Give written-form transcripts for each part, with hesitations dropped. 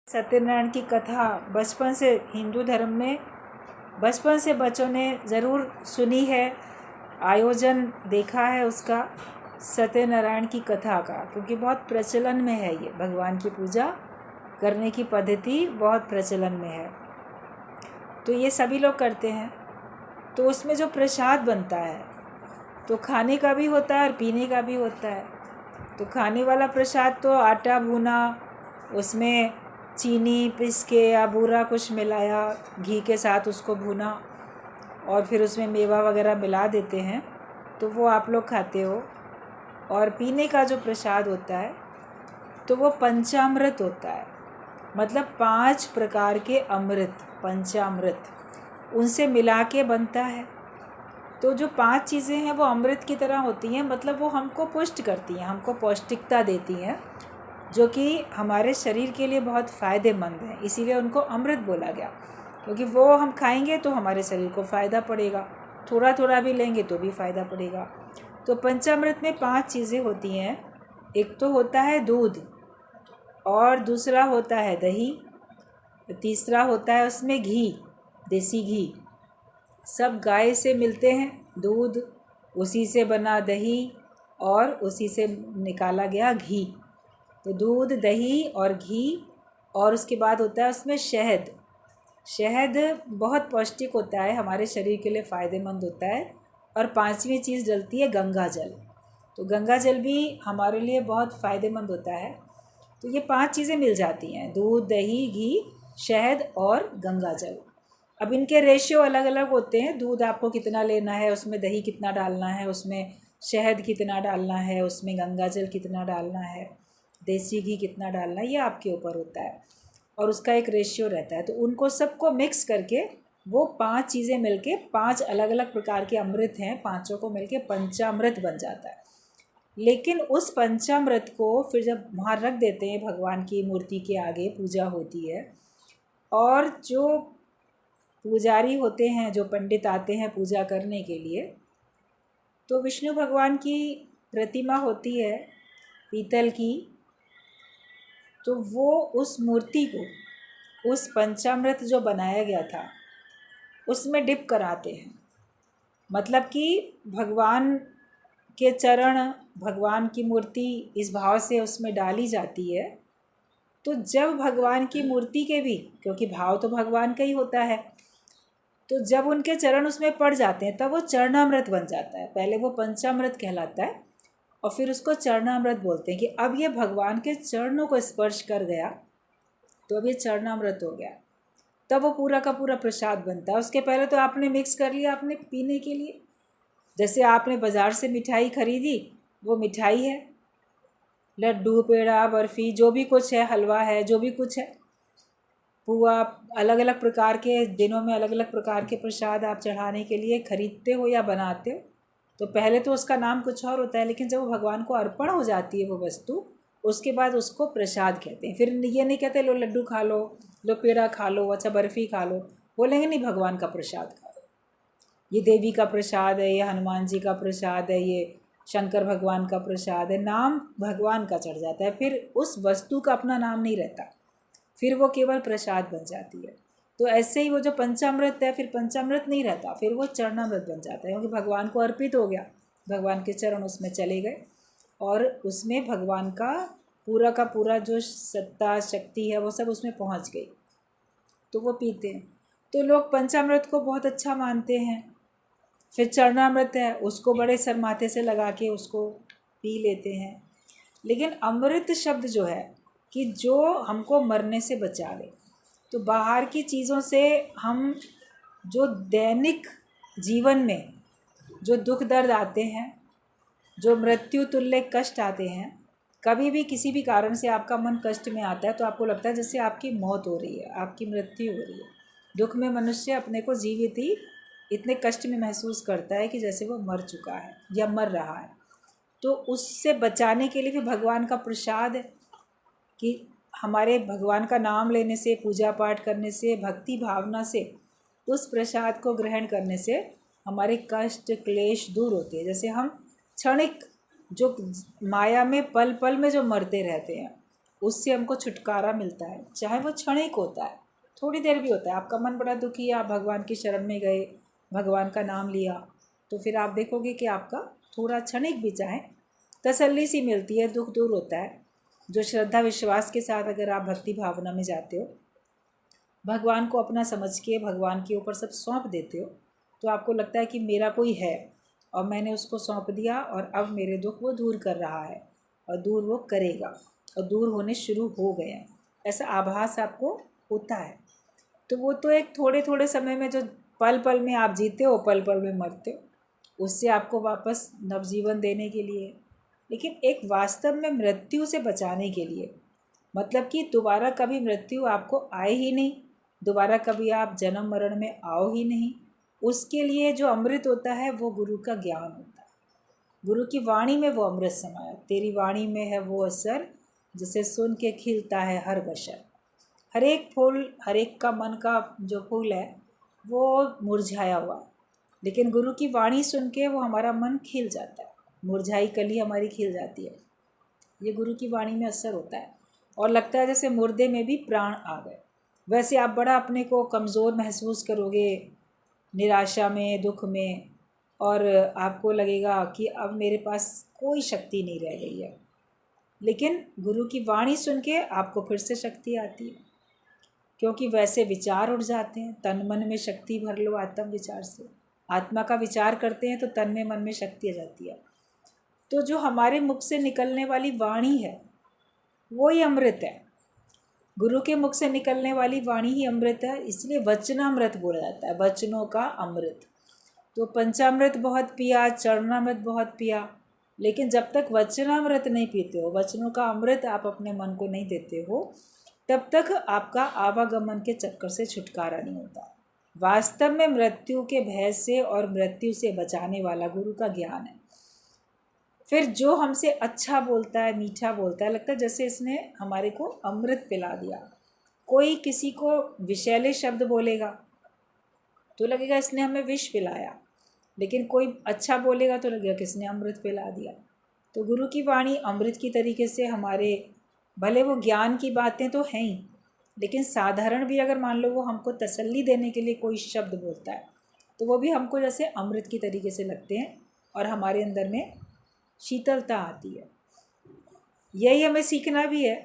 सत्यनारायण की कथा बचपन से हिंदू धर्म में बचपन से बच्चों ने ज़रूर सुनी है, आयोजन देखा है उसका, सत्यनारायण की कथा का, क्योंकि बहुत प्रचलन में है। ये भगवान की पूजा करने की पद्धति बहुत प्रचलन में है, तो ये सभी लोग करते हैं। तो उसमें जो प्रसाद बनता है तो खाने का भी होता है और पीने का भी होता है। तो खाने वाला प्रसाद तो आटा भुना, उसमें चीनी पिस के या बूरा कुछ मिलाया, घी के साथ उसको भुना और फिर उसमें मेवा वगैरह मिला देते हैं, तो वो आप लोग खाते हो। और पीने का जो प्रसाद होता है तो वो पंचामृत होता है, मतलब 5 प्रकार के अमृत, पंचामृत, उनसे मिला के बनता है। तो जो 5 चीज़ें हैं वो अमृत की तरह होती हैं, मतलब वो हमको पुष्ट करती हैं, हमको पौष्टिकता देती हैं, जो कि हमारे शरीर के लिए बहुत फ़ायदेमंद है। इसीलिए उनको अमृत बोला गया, क्योंकि वो हम खाएंगे तो हमारे शरीर को फ़ायदा पड़ेगा, थोड़ा थोड़ा भी लेंगे तो भी फ़ायदा पड़ेगा। तो पंचामृत में 5 चीज़ें होती हैं। एक तो होता है दूध, और दूसरा होता है दही, तीसरा होता है उसमें घी, देसी घी, सब गाय से मिलते हैं दूध, उसी से बना दही और उसी से निकाला गया घी। तो दूध, दही और घी, और उसके बाद होता है उसमें शहद। शहद बहुत पौष्टिक होता है, हमारे शरीर के लिए फ़ायदेमंद होता है। और 5वीं चीज़ डलती है गंगा जल। तो गंगा जल भी हमारे लिए बहुत फ़ायदेमंद होता है। तो ये 5 चीज़ें मिल जाती हैं, दूध, दही, घी, शहद और गंगा जल। अब इनके रेशियो अलग अलग होते हैं। दूध आपको कितना लेना है, उसमें दही कितना डालना है, उसमें शहद कितना डालना है, उसमें गंगा जल कितना डालना है, देसी घी कितना डालना है, ये आपके ऊपर होता है। और उसका एक रेशियो रहता है। तो उनको सबको मिक्स करके वो 5 चीज़ें मिलके 5 अलग अलग प्रकार के अमृत हैं, पाँचों को मिलके पंचामृत बन जाता है। लेकिन उस पंचामृत को फिर जब वहाँ रख देते हैं भगवान की मूर्ति के आगे, पूजा होती है, और जो पुजारी होते हैं, जो पंडित आते हैं पूजा करने के लिए, तो विष्णु भगवान की प्रतिमा होती है पीतल की, तो वो उस मूर्ति को, उस पंचामृत जो बनाया गया था उसमें डिप कराते हैं। मतलब कि भगवान के चरण, भगवान की मूर्ति इस भाव से उसमें डाली जाती है। तो जब भगवान की मूर्ति के भी, क्योंकि भाव तो भगवान का ही होता है, तो जब उनके चरण उसमें पड़ जाते हैं तब वो चरणामृत बन जाता है। पहले वो पंचामृत कहलाता है और फिर उसको चरणामृत बोलते हैं कि अब ये भगवान के चरणों को स्पर्श कर गया तो अब ये चरणामृत हो गया। तब वो पूरा का पूरा प्रसाद बनता है। उसके पहले तो आपने मिक्स कर लिया आपने पीने के लिए, जैसे आपने बाज़ार से मिठाई खरीदी, वो मिठाई है, लड्डू, पेड़ा, बर्फ़ी, जो भी कुछ है, हलवा है, जो भी कुछ है, पुआ, अलग अलग प्रकार के दिनों में अलग अलग प्रकार के प्रसाद आप चढ़ाने के लिए खरीदते हो या बनाते हो। तो पहले तो उसका नाम कुछ और होता है, लेकिन जब वो भगवान को अर्पण हो जाती है वो वस्तु, उसके बाद उसको प्रसाद कहते हैं। फिर ये नहीं कहते लो लड्डू खा लो, लो पेड़ा खा लो, अच्छा बर्फ़ी खा लो, बोलेंगे नहीं भगवान का प्रसाद खा लो, ये देवी का प्रसाद है, ये हनुमान जी का प्रसाद है, ये शंकर भगवान का प्रसाद है। नाम भगवान का चढ़ जाता है, फिर उस वस्तु का अपना नाम नहीं रहता, फिर वो केवल प्रसाद बन जाती है। तो ऐसे ही वो जो पंचामृत है, फिर पंचामृत नहीं रहता, फिर वो चरणामृत बन जाता है, क्योंकि भगवान को अर्पित हो गया, भगवान के चरण उसमें चले गए और उसमें भगवान का पूरा जो सत्ता शक्ति है वो सब उसमें पहुंच गई, तो वो पीते हैं। तो लोग पंचामृत को बहुत अच्छा मानते हैं। फिर चरणामृत है, उसको बड़े सर माथे से लगा के उसको पी लेते हैं। लेकिन अमृत शब्द जो है कि जो हमको मरने से बचावे, तो बाहर की चीज़ों से हम जो दैनिक जीवन में जो दुख दर्द आते हैं, जो मृत्यु तुल्य कष्ट आते हैं, कभी भी किसी भी कारण से आपका मन कष्ट में आता है तो आपको लगता है जैसे आपकी मौत हो रही है, आपकी मृत्यु हो रही है। दुख में मनुष्य अपने को जीवित ही इतने कष्ट में महसूस करता है कि जैसे वो मर चुका है या मर रहा है। तो उससे बचाने के लिए भी भगवान का प्रसाद है कि हमारे भगवान का नाम लेने से, पूजा पाठ करने से, भक्ति भावना से, उस प्रसाद को ग्रहण करने से हमारे कष्ट क्लेश दूर होते हैं। जैसे हम क्षणिक जो माया में पल पल में जो मरते रहते हैं, उससे हमको छुटकारा मिलता है, चाहे वो क्षणिक होता है, थोड़ी देर भी होता है। आपका मन बड़ा दुखी है, आप भगवान की शरण में गए, भगवान का नाम लिया, तो फिर आप देखोगे कि आपका थोड़ा क्षणिक भी चाहे तसल्ली सी मिलती है, दुख दूर होता है। जो श्रद्धा विश्वास के साथ अगर आप भक्ति भावना में जाते हो, भगवान को अपना समझ के भगवान के ऊपर सब सौंप देते हो, तो आपको लगता है कि मेरा कोई है और मैंने उसको सौंप दिया और अब मेरे दुख वो दूर कर रहा है और दूर वो करेगा और दूर होने शुरू हो गए हैं, ऐसा आभास आपको होता है। तो वो तो एक थोड़े थोड़े समय में, जो पल पल में आप जीते हो, पल पल में मरते हो, उससे आपको वापस नवजीवन देने के लिए। लेकिन एक वास्तव में मृत्यु से बचाने के लिए, मतलब कि दोबारा कभी मृत्यु आपको आए ही नहीं, दोबारा कभी आप जन्म मरण में आओ ही नहीं, उसके लिए जो अमृत होता है वो गुरु का ज्ञान होता है। गुरु की वाणी में वो अमृत समाया, तेरी वाणी में है वो असर, जिसे सुन के खिलता है हर बशर। हर एक फूल, हर एक का मन का जो फूल है वो मुरझाया हुआ, लेकिन गुरु की वाणी सुन के वो हमारा मन खिल जाता है, मुरझाई कली हमारी खिल जाती है। ये गुरु की वाणी में असर होता है और लगता है जैसे मुर्दे में भी प्राण आ गए। वैसे आप बड़ा अपने को कमज़ोर महसूस करोगे, निराशा में, दुख में, और आपको लगेगा कि अब मेरे पास कोई शक्ति नहीं रह गई है। लेकिन गुरु की वाणी सुन के आपको फिर से शक्ति आती है, क्योंकि वैसे विचार उठ जाते हैं। तन मन में शक्ति भर लो आत्म विचार से, आत्मा का विचार करते हैं तो तन में मन में शक्ति आ जाती है। तो जो हमारे मुख से निकलने वाली वाणी है वो ही अमृत है, गुरु के मुख से निकलने वाली वाणी ही अमृत है, इसलिए वचनामृत बोला जाता है, वचनों का अमृत। तो पंचामृत बहुत पिया, चरणामृत बहुत पिया, लेकिन जब तक वचनामृत नहीं पीते हो, वचनों का अमृत आप अपने मन को नहीं देते हो, तब तक आपका आवागमन के चक्कर से छुटकारा नहीं होता। वास्तव में मृत्यु के भय से और मृत्यु से बचाने वाला गुरु का ज्ञान है। फिर जो हमसे अच्छा बोलता है, मीठा बोलता है, लगता है जैसे इसने हमारे को अमृत पिला दिया। कोई किसी को विषैले शब्द बोलेगा तो लगेगा इसने हमें विष पिलाया, लेकिन कोई अच्छा बोलेगा तो लगेगा किसने अमृत पिला दिया। तो गुरु की वाणी अमृत की तरीके से हमारे, भले वो ज्ञान की बातें तो हैं ही, लेकिन साधारण भी अगर मान लो वो हमको तसल्ली देने के लिए कोई शब्द बोलता है, तो वो भी हमको जैसे अमृत की तरीके से लगते हैं और हमारे अंदर में शीतलता आती है। यही हमें सीखना भी है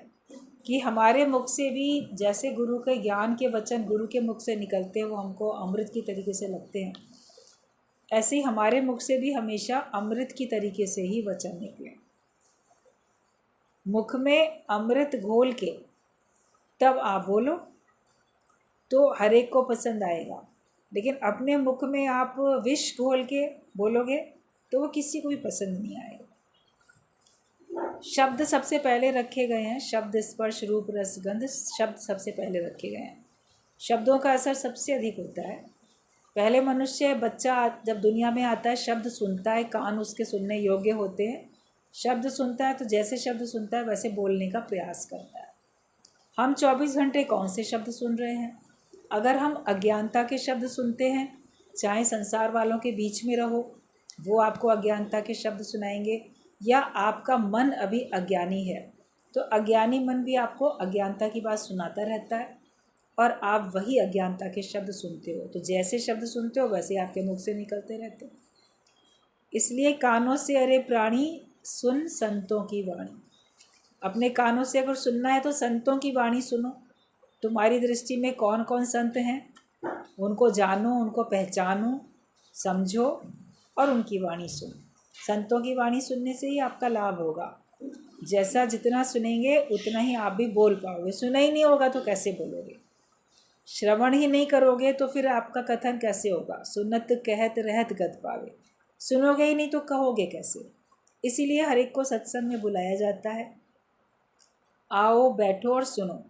कि हमारे मुख से भी जैसे गुरु के ज्ञान के वचन गुरु के मुख से निकलते हैं, वो हमको अमृत की तरीके से लगते हैं, ऐसे ही हमारे मुख से भी हमेशा अमृत की तरीके से ही वचन निकले। मुख में अमृत घोल के तब आप बोलो तो हर एक को पसंद आएगा, लेकिन अपने मुख में आप विष घोल के बोलोगे तो वो किसी को भी पसंद नहीं आएगा। शब्द सबसे पहले रखे गए हैं, शब्द स्पर्श रूप रस गंध, शब्द सबसे पहले रखे गए हैं। शब्दों का असर सबसे अधिक होता है। पहले मनुष्य, बच्चा जब दुनिया में आता है, शब्द सुनता है, कान उसके सुनने योग्य होते हैं, शब्द सुनता है तो जैसे शब्द सुनता है वैसे बोलने का प्रयास करता है। हम 24 घंटे कौन से शब्द सुन रहे हैं? अगर हम अज्ञानता के शब्द सुनते हैं, चाहे संसार वालों के बीच में रहो, वो आपको अज्ञानता के शब्द सुनाएंगे, या आपका मन अभी अज्ञानी है तो अज्ञानी मन भी आपको अज्ञानता की बात सुनाता रहता है और आप वही अज्ञानता के शब्द सुनते हो। तो जैसे शब्द सुनते हो वैसे आपके मुख से निकलते रहते हो। इसलिए कानों से अरे प्राणी सुन संतों की वाणी। अपने कानों से अगर सुनना है तो संतों की वाणी सुनो। तुम्हारी दृष्टि में कौन कौन संत हैं, उनको जानो, उनको पहचानो, समझो और उनकी वाणी सुनो। संतों की वाणी सुनने से ही आपका लाभ होगा। जैसा जितना सुनेंगे उतना ही आप भी बोल पाओगे। सुना ही नहीं होगा तो कैसे बोलोगे? श्रवण ही नहीं करोगे तो फिर आपका कथन कैसे होगा? सुनत कहत रहत गत पावे। सुनोगे ही नहीं तो कहोगे कैसे? इसीलिए हर एक को सत्संग में बुलाया जाता है। आओ बैठो और सुनो।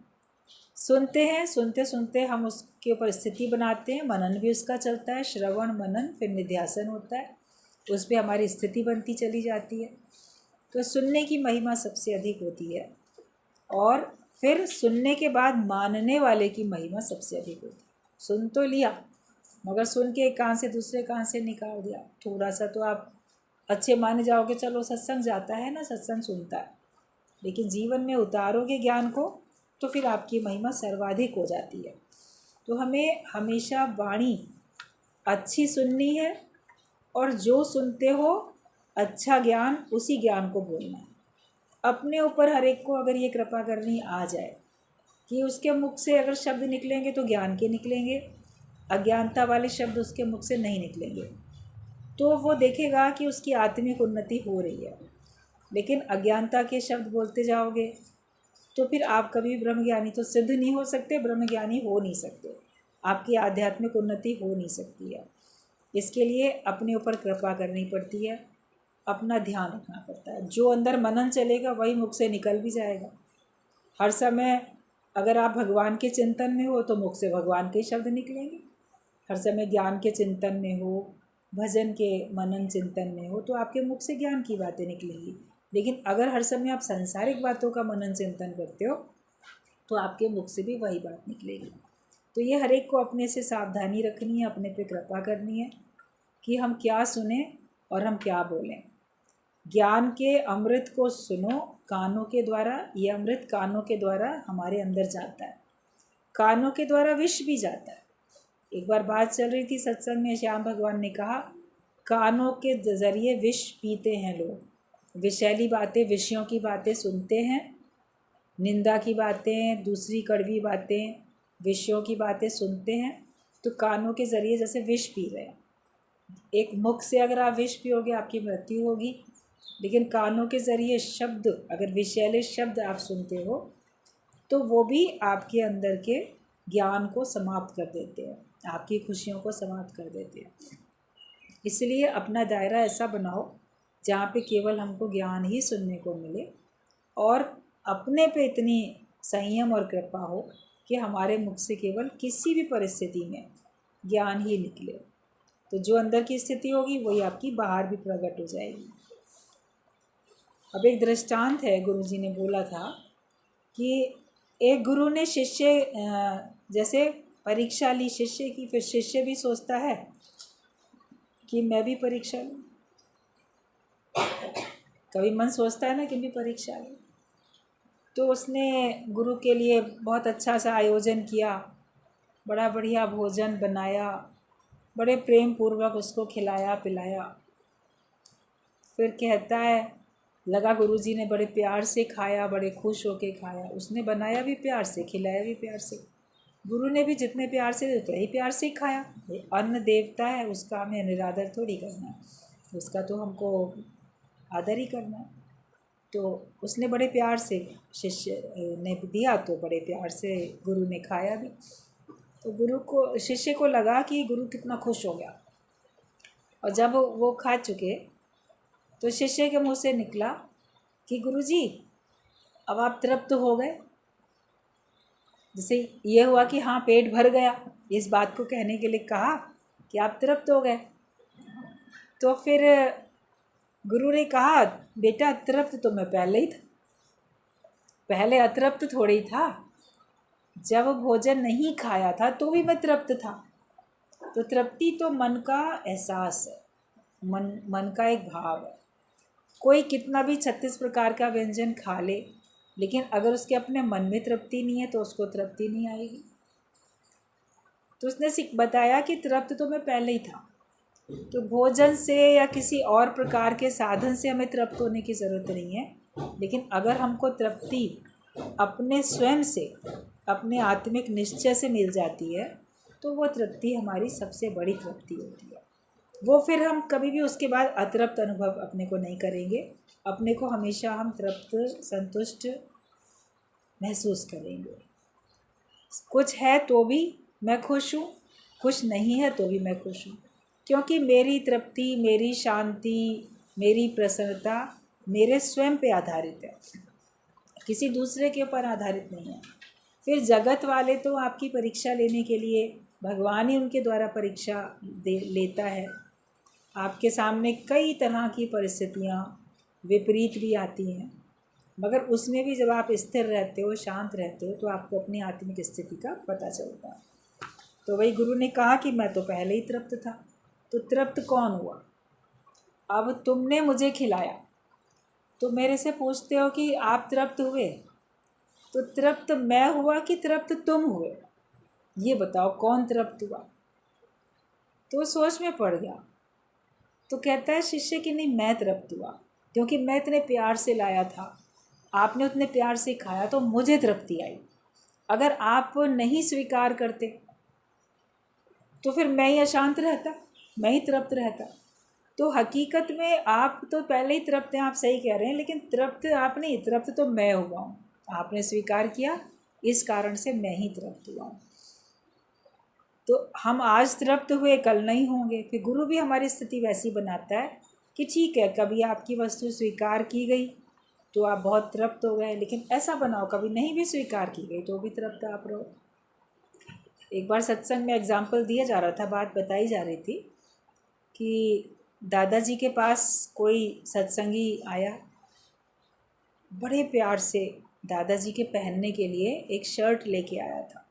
सुनते हैं, सुनते सुनते हम उसके ऊपर स्थिति बनाते हैं, मनन भी उसका चलता है, श्रवण मनन फिर निध्यासन होता है, उस पर हमारी स्थिति बनती चली जाती है। तो सुनने की महिमा सबसे अधिक होती है और फिर सुनने के बाद मानने वाले की महिमा सबसे अधिक होती है। सुन तो लिया मगर सुन के एक कान से दूसरे कान से निकाल दिया, थोड़ा सा तो आप अच्छे माने जाओगे, चलो सत्संग जाता है ना, सत्संग सुनता है, लेकिन जीवन में उतारोगे ज्ञान को तो फिर आपकी महिमा सर्वाधिक हो जाती है। तो हमें हमेशा वाणी अच्छी सुननी है और जो सुनते हो अच्छा ज्ञान, उसी ज्ञान को बोलना है। अपने ऊपर हर एक को अगर ये कृपा करनी आ जाए कि उसके मुख से अगर शब्द निकलेंगे तो ज्ञान के निकलेंगे, अज्ञानता वाले शब्द उसके मुख से नहीं निकलेंगे, तो वो देखेगा कि उसकी आत्मिक उन्नति हो रही है। लेकिन अज्ञानता के शब्द बोलते जाओगे तो फिर आप कभी ब्रह्मज्ञानी तो सिद्ध नहीं हो सकते, ब्रह्मज्ञानी हो नहीं सकते, आपकी आध्यात्मिक उन्नति हो नहीं सकती है। इसके लिए अपने ऊपर कृपा करनी पड़ती है, अपना ध्यान रखना पड़ता है। जो अंदर मनन चलेगा वही मुख से निकल भी जाएगा। हर समय अगर आप भगवान के चिंतन में हो तो मुख से भगवान के शब्द निकलेंगे। हर समय ज्ञान के चिंतन में हो, भजन के मनन चिंतन में हो तो आपके मुख से ज्ञान की बातें निकलेंगी। लेकिन अगर हर समय आप सांसारिक बातों का मनन चिंतन करते हो तो आपके मुख से भी वही बात निकलेगी। तो ये हर एक को अपने से सावधानी रखनी है, अपने पे कृपा करनी है कि हम क्या सुने और हम क्या बोलें। ज्ञान के अमृत को सुनो कानों के द्वारा, ये अमृत कानों के द्वारा हमारे अंदर जाता है, कानों के द्वारा विष भी जाता है। एक बार बात चल रही थी सत्संग में, श्याम भगवान ने कहा कानों के ज़रिए विष पीते हैं लोग, विषैली बातें, विषयों की बातें सुनते हैं, निंदा की बातें, दूसरी कड़वी बातें, विषयों की बातें सुनते हैं, तो कानों के ज़रिए जैसे विष पी रहे हैं। एक मुख से अगर आप विष पियोगे आपकी मृत्यु होगी, लेकिन कानों के ज़रिए शब्द, अगर विषैले शब्द आप सुनते हो तो वो भी आपके अंदर के ज्ञान को समाप्त कर देते हैं, आपकी खुशियों को समाप्त कर देते हैं। इसलिए अपना दायरा ऐसा बनाओ जहाँ पे केवल हमको ज्ञान ही सुनने को मिले और अपने पे इतनी संयम और कृपा हो कि हमारे मुख से केवल किसी भी परिस्थिति में ज्ञान ही निकले। तो जो अंदर की स्थिति होगी वही आपकी बाहर भी प्रकट हो जाएगी। अब एक दृष्टांत है, गुरुजी ने बोला था कि एक गुरु ने शिष्य जैसे परीक्षा ली शिष्य की, फिर शिष्य भी सोचता है कि मैं भी परीक्षा लूँ। कभी मन सोचता है ना कि भी परीक्षा लूँ। तो उसने गुरु के लिए बहुत अच्छा सा आयोजन किया, बड़ा बढ़िया भोजन बनाया, बड़े प्रेम पूर्वक उसको खिलाया पिलाया। फिर कहता है लगा गुरुजी ने बड़े प्यार से खाया, बड़े खुश होके खाया, उसने बनाया भी प्यार से, खिलाया भी प्यार से, गुरु ने भी जितने प्यार से उतना ही प्यार से खाया। अन्न देवता है, उसका हमें निरादर थोड़ी करना है, उसका तो हमको आदर ही करना है। तो उसने बड़े प्यार से शिष्य ने दिया, तो बड़े प्यार से गुरु ने खाया भी। तो गुरु को, शिष्य को लगा कि गुरु कितना खुश हो गया। और जब वो खा चुके तो शिष्य के मुंह से निकला कि गुरुजी अब आप तृप्त हो गए। जैसे ये हुआ कि हाँ पेट भर गया, इस बात को कहने के लिए कहा कि आप तृप्त हो गए। तो फिर गुरु ने कहा बेटा तृप्त तो मैं पहले ही था, पहले अतृप्त थोड़ी था। जब भोजन नहीं खाया था तो भी मैं तृप्त था। तो तृप्ति तो मन का एहसास है, मन का एक भाव है। कोई कितना भी 36 प्रकार का व्यंजन खा ले, लेकिन अगर उसके अपने मन में तृप्ति नहीं है तो उसको तृप्ति नहीं आएगी। तो उसने बताया कि तृप्त तो मैं पहले ही था। तो भोजन से या किसी और प्रकार के साधन से हमें तृप्त होने की ज़रूरत नहीं है, लेकिन अगर हमको तृप्ति अपने स्वयं से, अपने आत्मिक निश्चय से मिल जाती है तो वो तृप्ति हमारी सबसे बड़ी तृप्ति होती है। वो फिर हम कभी भी उसके बाद अतृप्त अनुभव अपने को नहीं करेंगे, अपने को हमेशा हम तृप्त संतुष्ट महसूस करेंगे। कुछ है तो भी मैं खुश हूँ, कुछ नहीं है तो भी मैं खुश हूँ, क्योंकि मेरी तृप्ति, मेरी शांति, मेरी प्रसन्नता मेरे स्वयं पे आधारित है, किसी दूसरे के ऊपर आधारित नहीं है। फिर जगत वाले तो आपकी परीक्षा लेने के लिए, भगवान ही उनके द्वारा परीक्षा लेता है। आपके सामने कई तरह की परिस्थितियाँ विपरीत भी आती हैं, मगर उसमें भी जब आप स्थिर रहते हो, शांत रहते हो, तो आपको अपनी आत्मिक स्थिति का पता चलता है। तो वही गुरु ने कहा कि मैं तो पहले ही तृप्त था। तो तृप्त कौन हुआ? अब तुमने मुझे खिलाया तो मेरे से पूछते हो कि आप तृप्त हुए, तो तृप्त मैं हुआ कि तृप्त तुम हुए, ये बताओ कौन तृप्त हुआ। तो सोच में पड़ गया। तो कहता है शिष्य कि नहीं, मैं तृप्त हुआ, क्योंकि मैं इतने प्यार से लाया था, आपने उतने प्यार से खाया तो मुझे तृप्ति आई। अगर आप नहीं स्वीकार करते तो फिर मैं ही अशांत रहता, मैं ही तृप्त रहता। तो हकीकत में आप तो पहले ही तृप्त हैं, आप सही कह रहे हैं, लेकिन तृप्त आप नहीं, तृप्त तो मैं हुआ हूँ। आपने स्वीकार किया, इस कारण से मैं ही तृप्त हुआ हूँ। तो हम आज तृप्त हुए, कल नहीं होंगे। फिर गुरु भी हमारी स्थिति वैसी बनाता है कि ठीक है, कभी आपकी वस्तु स्वीकार की गई तो आप बहुत तृप्त हो गए, लेकिन ऐसा बनाओ कभी नहीं भी स्वीकार की गई तो भी तृप्त आप रहो। एक बार सत्संग में एग्जाम्पल दिया जा रहा था, बात बताई जा रही थी कि दादाजी के पास कोई सत्संगी आया, बड़े प्यार से दादाजी के पहनने के लिए एक शर्ट लेके आया था,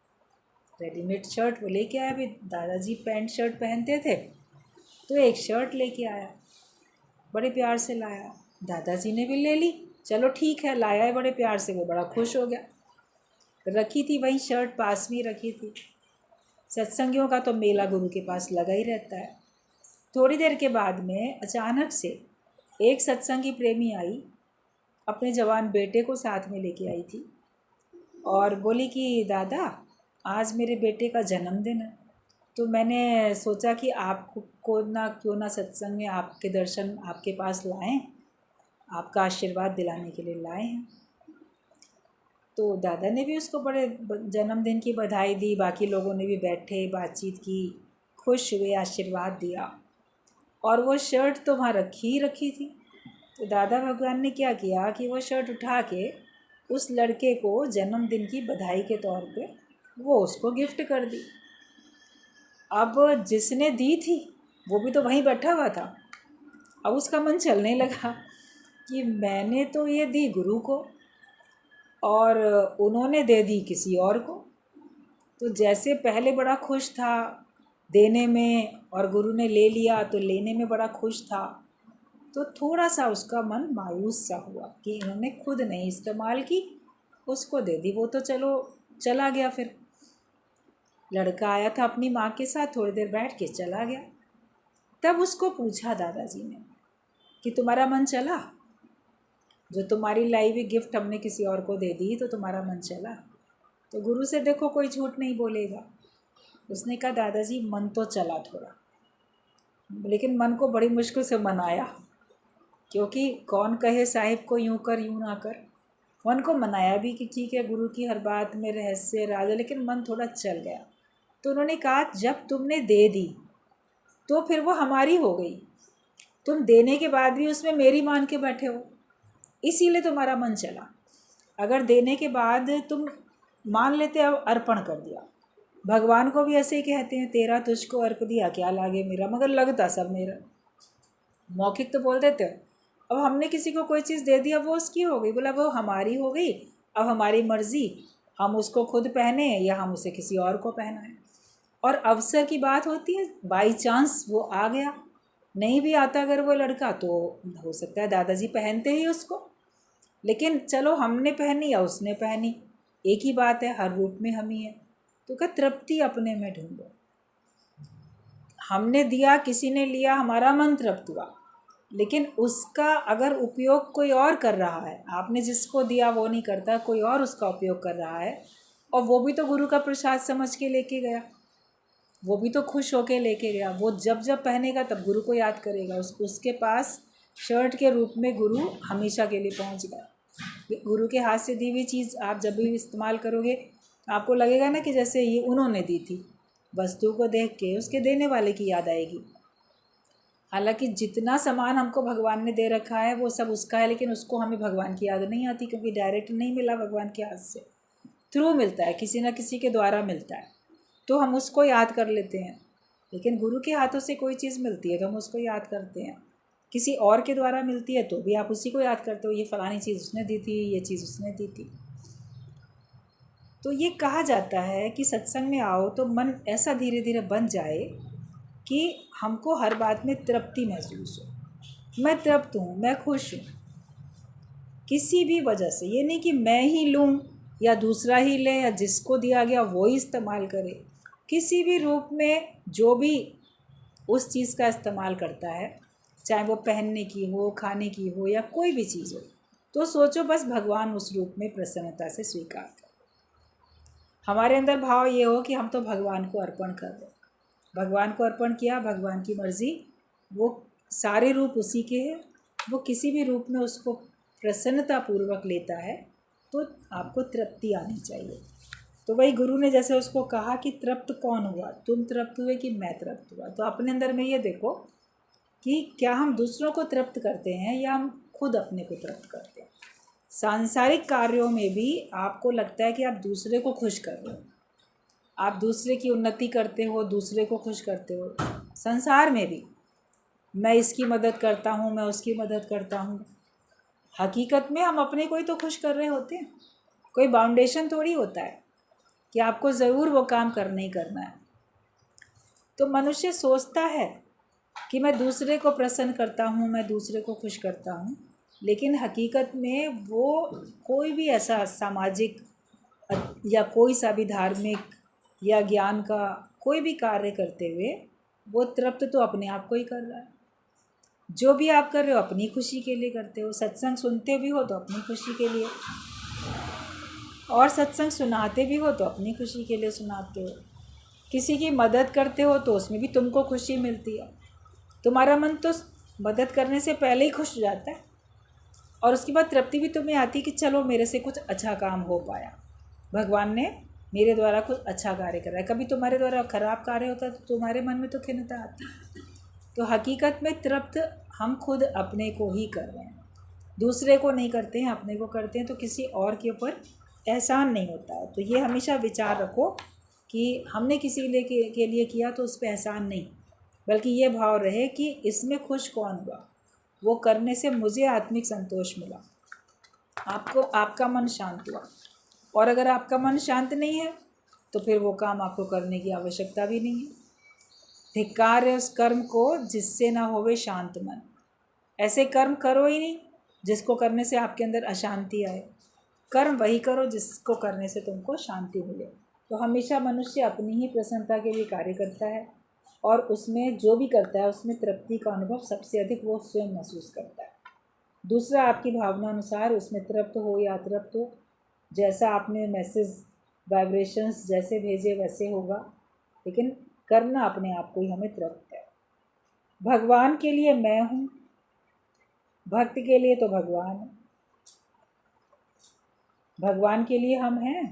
रेडीमेड शर्ट वो लेके आया। भी दादाजी पैंट शर्ट पहनते थे, तो एक शर्ट लेके आया, बड़े प्यार से लाया। दादाजी ने भी ले ली, चलो ठीक है, लाया है बड़े प्यार से, वो बड़ा खुश हो गया। रखी थी वही शर्ट, पास में रखी थी। सत्संगियों का तो मेला गुरु के पास लगा ही रहता है। थोड़ी देर के बाद में अचानक से एक सत्संगी प्रेमी आई, अपने जवान बेटे को साथ में लेके आई थी और बोली कि दादा आज मेरे बेटे का जन्मदिन है, तो मैंने सोचा कि आपको ना क्यों ना सत्संग में आपके दर्शन आपके पास लाएं, आपका आशीर्वाद दिलाने के लिए लाए हैं। तो दादा ने भी उसको बड़े जन्मदिन की बधाई दी, बाकी लोगों ने भी बैठे, बातचीत की, खुश हुए, आशीर्वाद दिया। और वो शर्ट तो वहाँ रखी ही रखी थी। तो दादा भगवान ने क्या किया कि वो शर्ट उठा के उस लड़के को जन्मदिन की बधाई के तौर पे वो उसको गिफ्ट कर दी। अब जिसने दी थी वो भी तो वहीं बैठा हुआ था। अब उसका मन चलने लगा कि मैंने तो ये दी गुरु को और उन्होंने दे दी किसी और को। तो जैसे पहले बड़ा खुश था देने में और गुरु ने ले लिया तो लेने में बड़ा खुश था, तो थोड़ा सा उसका मन मायूस सा हुआ कि इन्होंने खुद नहीं इस्तेमाल की, उसको दे दी, वो तो चलो चला गया। फिर लड़का आया था अपनी माँ के साथ, थोड़ी देर बैठ के चला गया। तब उसको पूछा दादाजी ने कि तुम्हारा मन चला, जो तुम्हारी लाई हुई गिफ्ट हमने किसी और को दे दी तो तुम्हारा मन चला? तो गुरु से देखो कोई झूठ नहीं बोलेगा। उसने कहा दादाजी मन तो चला थोड़ा, लेकिन मन को बड़ी मुश्किल से मनाया, क्योंकि कौन कहे साहिब को यूं कर यूं ना कर। मन को मनाया भी कि ठीक है गुरु की हर बात में रहस्य राज है, लेकिन मन थोड़ा चल गया। तो उन्होंने कहा जब तुमने दे दी तो फिर वो हमारी हो गई, तुम देने के बाद भी उसमें मेरी मान के बैठे हो, इसीलिए तुम्हारा मन चला। अगर देने के बाद तुम मान लेते, अब अर्पण कर दिया, भगवान को भी ऐसे ही कहते हैं तेरा तुझको अर्प दिया क्या लागे मेरा, मगर लगता सब मेरा। मौखिक तो बोल देते हो। अब हमने किसी को कोई चीज़ दे दिया, वो उसकी हो गई, बोला वो हमारी हो गई, अब हमारी मर्ज़ी, हम उसको खुद पहने या हम उसे किसी और को पहनाएं। और अवसर की बात होती है, बाई चांस वो आ गया, नहीं भी आता अगर वो लड़का तो हो सकता है दादाजी पहनते ही उसको, लेकिन चलो हमने पहनी या उसने पहनी, एक ही बात है, हर रूप में हम ही है। तो क्या तृप्ति अपने में ढूंढो। हमने दिया, किसी ने लिया, हमारा मन तृप्त हुआ, लेकिन उसका अगर उपयोग कोई और कर रहा है, आपने जिसको दिया वो नहीं करता, कोई और उसका उपयोग कर रहा है, और वो भी तो गुरु का प्रसाद समझ के लेके गया, वो भी तो खुश होके लेके गया, वो जब जब पहनेगा तब गुरु को याद करेगा, उसके पास शर्ट के रूप में गुरु हमेशा के लिए पहुंच गया। गुरु के हाथ से दी हुई चीज़ आप जब भी इस्तेमाल करोगे आपको लगेगा ना कि जैसे ये उन्होंने दी थी। वस्तु को देख के उसके देने वाले की याद आएगी। हालांकि जितना सामान हमको भगवान ने दे रखा है वो सब उसका है, लेकिन उसको हमें भगवान की याद नहीं आती, क्योंकि डायरेक्ट नहीं मिला भगवान के हाथ से, थ्रू मिलता है, किसी न किसी के द्वारा मिलता है, तो हम उसको याद कर लेते हैं। लेकिन गुरु के हाथों से कोई चीज़ मिलती है तो हम उसको याद करते हैं, किसी और के द्वारा मिलती है तो भी आप उसी को याद करते हो, ये फ़लानी चीज़ उसने दी थी, ये चीज़ उसने दी थी। तो ये कहा जाता है कि सत्संग में आओ तो मन ऐसा धीरे धीरे बन जाए कि हमको हर बात में तृप्ति महसूस हो, मैं तृप्त हूँ, मैं खुश हूँ। किसी भी वजह से, ये नहीं कि मैं ही लूँ या दूसरा ही ले या जिसको दिया गया वो ही इस्तेमाल करे, किसी भी रूप में जो भी उस चीज़ का इस्तेमाल करता है, चाहे वो पहनने की हो, खाने की हो या कोई भी चीज़ हो, तो सोचो बस भगवान उस रूप में प्रसन्नता से स्वीकार कर। हमारे अंदर भाव ये हो कि हम तो भगवान को अर्पण कर रहे, भगवान को अर्पण किया, भगवान की मर्ज़ी, वो सारे रूप उसी के हैं, वो किसी भी रूप में उसको प्रसन्नतापूर्वक लेता है, तो आपको तृप्ति आनी चाहिए। तो वही गुरु ने जैसे उसको कहा कि तृप्त कौन हुआ, तुम तृप्त हुए कि मैं तृप्त हुआ। तो अपने अंदर में ये देखो कि क्या हम दूसरों को तृप्त करते हैं या हम खुद अपने को तृप्त करते हैं। सांसारिक कार्यों में भी आपको लगता है कि आप दूसरे को खुश कर रहे हो, आप दूसरे की उन्नति करते हो, दूसरे को खुश करते हो। संसार में भी मैं इसकी मदद करता हूँ, मैं उसकी मदद करता हूँ, हकीकत में हम अपने को ही तो खुश कर रहे होते हैं। कोई बाउंडेशन थोड़ी होता है कि आपको ज़रूर वो काम करना ही करना है। तो मनुष्य सोचता है कि मैं दूसरे को प्रसन्न करता हूँ, मैं दूसरे को खुश करता हूँ, लेकिन हकीकत में वो कोई भी ऐसा सामाजिक या कोई सा भी धार्मिक या ज्ञान का कोई भी कार्य करते हुए वो तृप्त तो अपने आप को ही कर रहा है। जो भी आप कर रहे हो अपनी खुशी के लिए करते हो। सत्संग सुनते भी हो तो अपनी खुशी के लिए, और सत्संग सुनाते भी हो तो अपनी खुशी के लिए सुनाते हो। किसी की मदद करते हो तो उसमें भी तुमको खुशी मिलती है। तुम्हारा मन तो मदद करने से पहले ही खुश हो जाता है, और उसके बाद तृप्ति भी तुम्हें आती है कि चलो मेरे से कुछ अच्छा काम हो पाया, भगवान ने मेरे द्वारा कुछ अच्छा कार्य करा है। कभी तुम्हारे द्वारा खराब कार्य होता है तो तुम्हारे मन में तो खिन्नता आती है। तो हकीकत में तृप्त हम खुद अपने को ही कर रहे हैं, दूसरे को नहीं करते हैं, अपने को करते हैं, तो किसी और के ऊपर एहसान नहीं होता है। तो ये हमेशा विचार रखो कि हमने किसी के लिए किया तो उस पर एहसान नहीं, बल्कि ये भाव रहे कि इसमें खुश कौन हुआ, वो करने से मुझे आत्मिक संतोष मिला, आपको आपका मन शांत हुआ। और अगर आपका मन शांत नहीं है तो फिर वो काम आपको करने की आवश्यकता भी नहीं है। धिक्कार है उस कर्म को जिससे ना होवे शांत मन। ऐसे कर्म करो ही नहीं जिसको करने से आपके अंदर अशांति आए। कर्म वही करो जिसको करने से तुमको शांति मिले। तो हमेशा मनुष्य अपनी ही प्रसन्नता के लिए कार्य करता है, और उसमें जो भी करता है उसमें तृप्ति का अनुभव सबसे अधिक वो स्वयं महसूस करता है। दूसरा आपकी भावना अनुसार उसमें तृप्त हो या अतृप्त हो, जैसा आपने मैसेज वाइब्रेशंस जैसे भेजे वैसे होगा, लेकिन करना अपने आप को ही हमें तृप्त है। भगवान के लिए मैं हूँ, भक्त के लिए तो भगवान है, भगवान के लिए हम हैं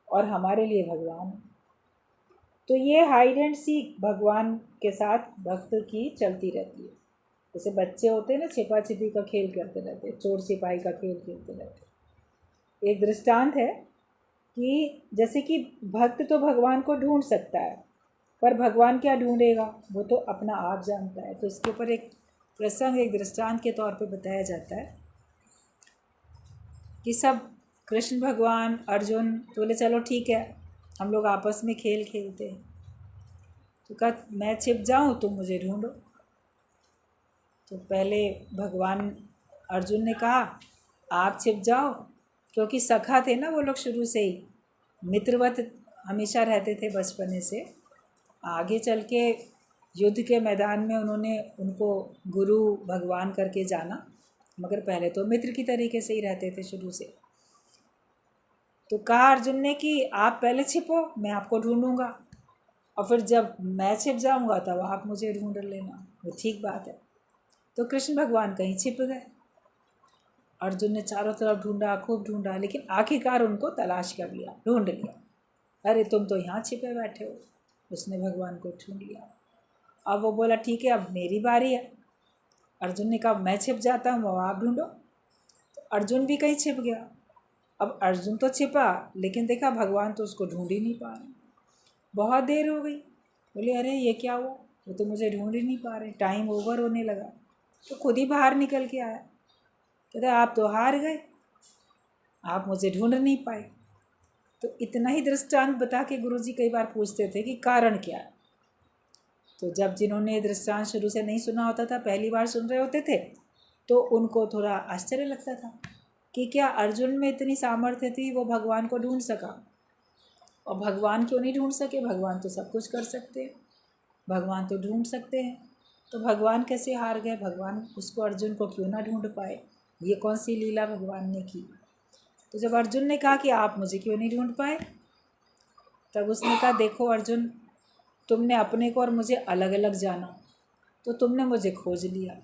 और हमारे लिए भगवान है। तो ये हाइड एंड सीक भगवान के साथ भक्त की चलती रहती है। जैसे बच्चे होते हैं ना, छिपा छिपी का खेल करते रहते हैं, चोर सिपाही का खेल खेलते रहते हैं। एक दृष्टांत है कि जैसे कि भक्त तो भगवान को ढूंढ सकता है, पर भगवान क्या ढूंढेगा, वो तो अपना आप जानता है। तो इसके ऊपर एक प्रसंग एक दृष्टांत के तौर पे बताया जाता है कि सब कृष्ण भगवान अर्जुन तो बोले चलो ठीक है हम लोग आपस में खेल खेलते हैं। तो कहा मैं छिप जाऊं तुम मुझे ढूंढो। तो पहले भगवान अर्जुन ने कहा आप छिप जाओ, क्योंकि सखा थे ना वो लोग, शुरू से ही मित्रवत हमेशा रहते थे बचपने से। आगे चल के युद्ध के मैदान में उन्होंने उनको गुरु भगवान करके जाना, मगर पहले तो मित्र की तरीके से ही रहते थे शुरू से। तो कहा अर्जुन ने कि आप पहले छिपो, मैं आपको ढूंढूंगा, और फिर जब मैं छिप जाऊंगा तब आप मुझे ढूंढ लेना। वो ठीक बात है। तो कृष्ण भगवान कहीं छिप गए। अर्जुन ने चारों तरफ ढूंढा, खूब ढूंढा, लेकिन आखिरकार उनको तलाश कर लिया, ढूंढ लिया। अरे तुम तो यहाँ छिपे बैठे हो। उसने भगवान को ढूंढ लिया। अब वो बोला ठीक है अब मेरी बारी है। अर्जुन ने कहा मैं छिप जाता हूँ, अब आप ढूंढो। तो अर्जुन भी कहीं छिप गया। अब अर्जुन तो छिपा, लेकिन देखा भगवान तो उसको ढूंढ ही नहीं पा रहे। बहुत देर हो गई। बोले अरे ये क्या हुआ, वो तो मुझे ढूंढ ही नहीं पा रहे, टाइम ओवर होने लगा। तो खुद ही बाहर निकल के आया, कहता आप तो हार गए, आप मुझे ढूंढ नहीं पाए। तो इतना ही दृष्टांत बता के गुरुजी कई बार पूछते थे कि कारण क्या है। तो जब जिन्होंने दृष्टांत शुरू से नहीं सुना होता था, पहली बार सुन रहे होते थे, तो उनको थोड़ा आश्चर्य लगता था कि क्या अर्जुन में इतनी सामर्थ्य थी, वो भगवान को ढूंढ सका। और भगवान क्यों नहीं ढूंढ सके, भगवान तो सब कुछ कर सकते हैं, भगवान तो ढूंढ सकते हैं। तो भगवान कैसे हार गए, भगवान उसको अर्जुन को क्यों ना ढूंढ पाए, ये कौन सी लीला भगवान ने की। तो जब अर्जुन ने कहा कि आप मुझे क्यों नहीं ढूंढ पाए, तब उसने कहा देखो अर्जुन, तुमने अपने को और मुझे अलग अलग जाना, तो तुमने मुझे खोज लिया,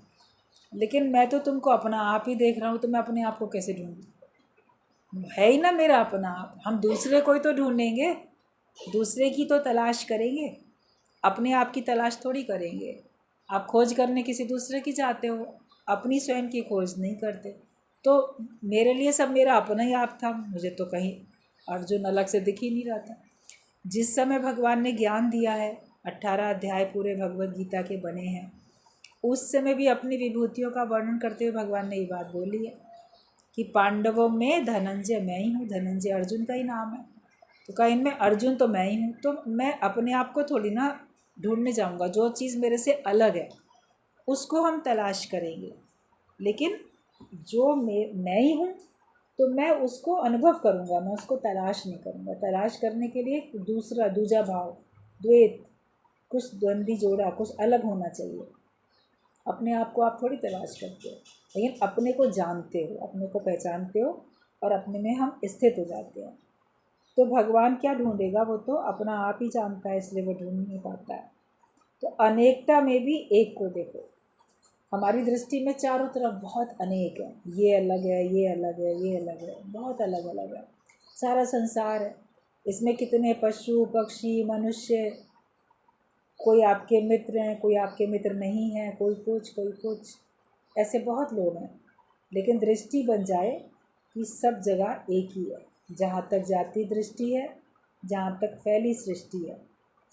लेकिन मैं तो तुमको अपना आप ही देख रहा हूँ, तो मैं अपने आप को कैसे ढूंढूं, है ही ना मेरा अपना आप। हम दूसरे को ही तो ढूंढेंगे, दूसरे की तो तलाश करेंगे, अपने आप की तलाश थोड़ी करेंगे। आप खोज करने किसी दूसरे की चाहते हो, अपनी स्वयं की खोज नहीं करते। तो मेरे लिए सब मेरा अपना ही आप था, मुझे तो कहीं अर्जुन अलग से दिख ही नहीं रहा था। जिस समय भगवान ने ज्ञान दिया है, 18 अध्याय पूरे भगवत गीता के बने हैं, उस समय भी अपनी विभूतियों का वर्णन करते हुए भगवान ने ये बात बोली है कि पांडवों में धनंजय मैं ही हूँ, धनंजय अर्जुन का ही नाम है, तो कहा इनमें अर्जुन तो मैं ही हूँ। तो मैं अपने आप को थोड़ी ना ढूंढने जाऊँगा, जो चीज़ मेरे से अलग है उसको हम तलाश करेंगे, लेकिन जो मैं ही हूँ तो मैं उसको अनुभव करूँगा, मैं उसको तलाश नहीं करूँगा। तलाश करने के लिए दूजा भाव, द्वैत, कुछ द्वंद्वी जोड़ा, कुछ अलग होना चाहिए। अपने आप को आप थोड़ी तलाश करते हो, लेकिन अपने को जानते हो, अपने को पहचानते हो और अपने में हम स्थित हो जाते हैं। तो भगवान क्या ढूंढेगा, वो तो अपना आप ही जानता है, इसलिए वो ढूंढ नहीं पाता है। तो अनेकता में भी एक को देखो। हमारी दृष्टि में चारों तरफ बहुत अनेक है, ये अलग है, ये अलग है, ये अलग है, बहुत अलग अलग है, सारा संसार है। इसमें कितने पशु पक्षी मनुष्य, कोई आपके मित्र हैं, कोई आपके मित्र नहीं हैं, कोई कुछ, ऐसे बहुत लोग हैं। लेकिन दृष्टि बन जाए कि सब जगह एक ही है। जहाँ तक जाति दृष्टि है, जहाँ तक फैली सृष्टि है,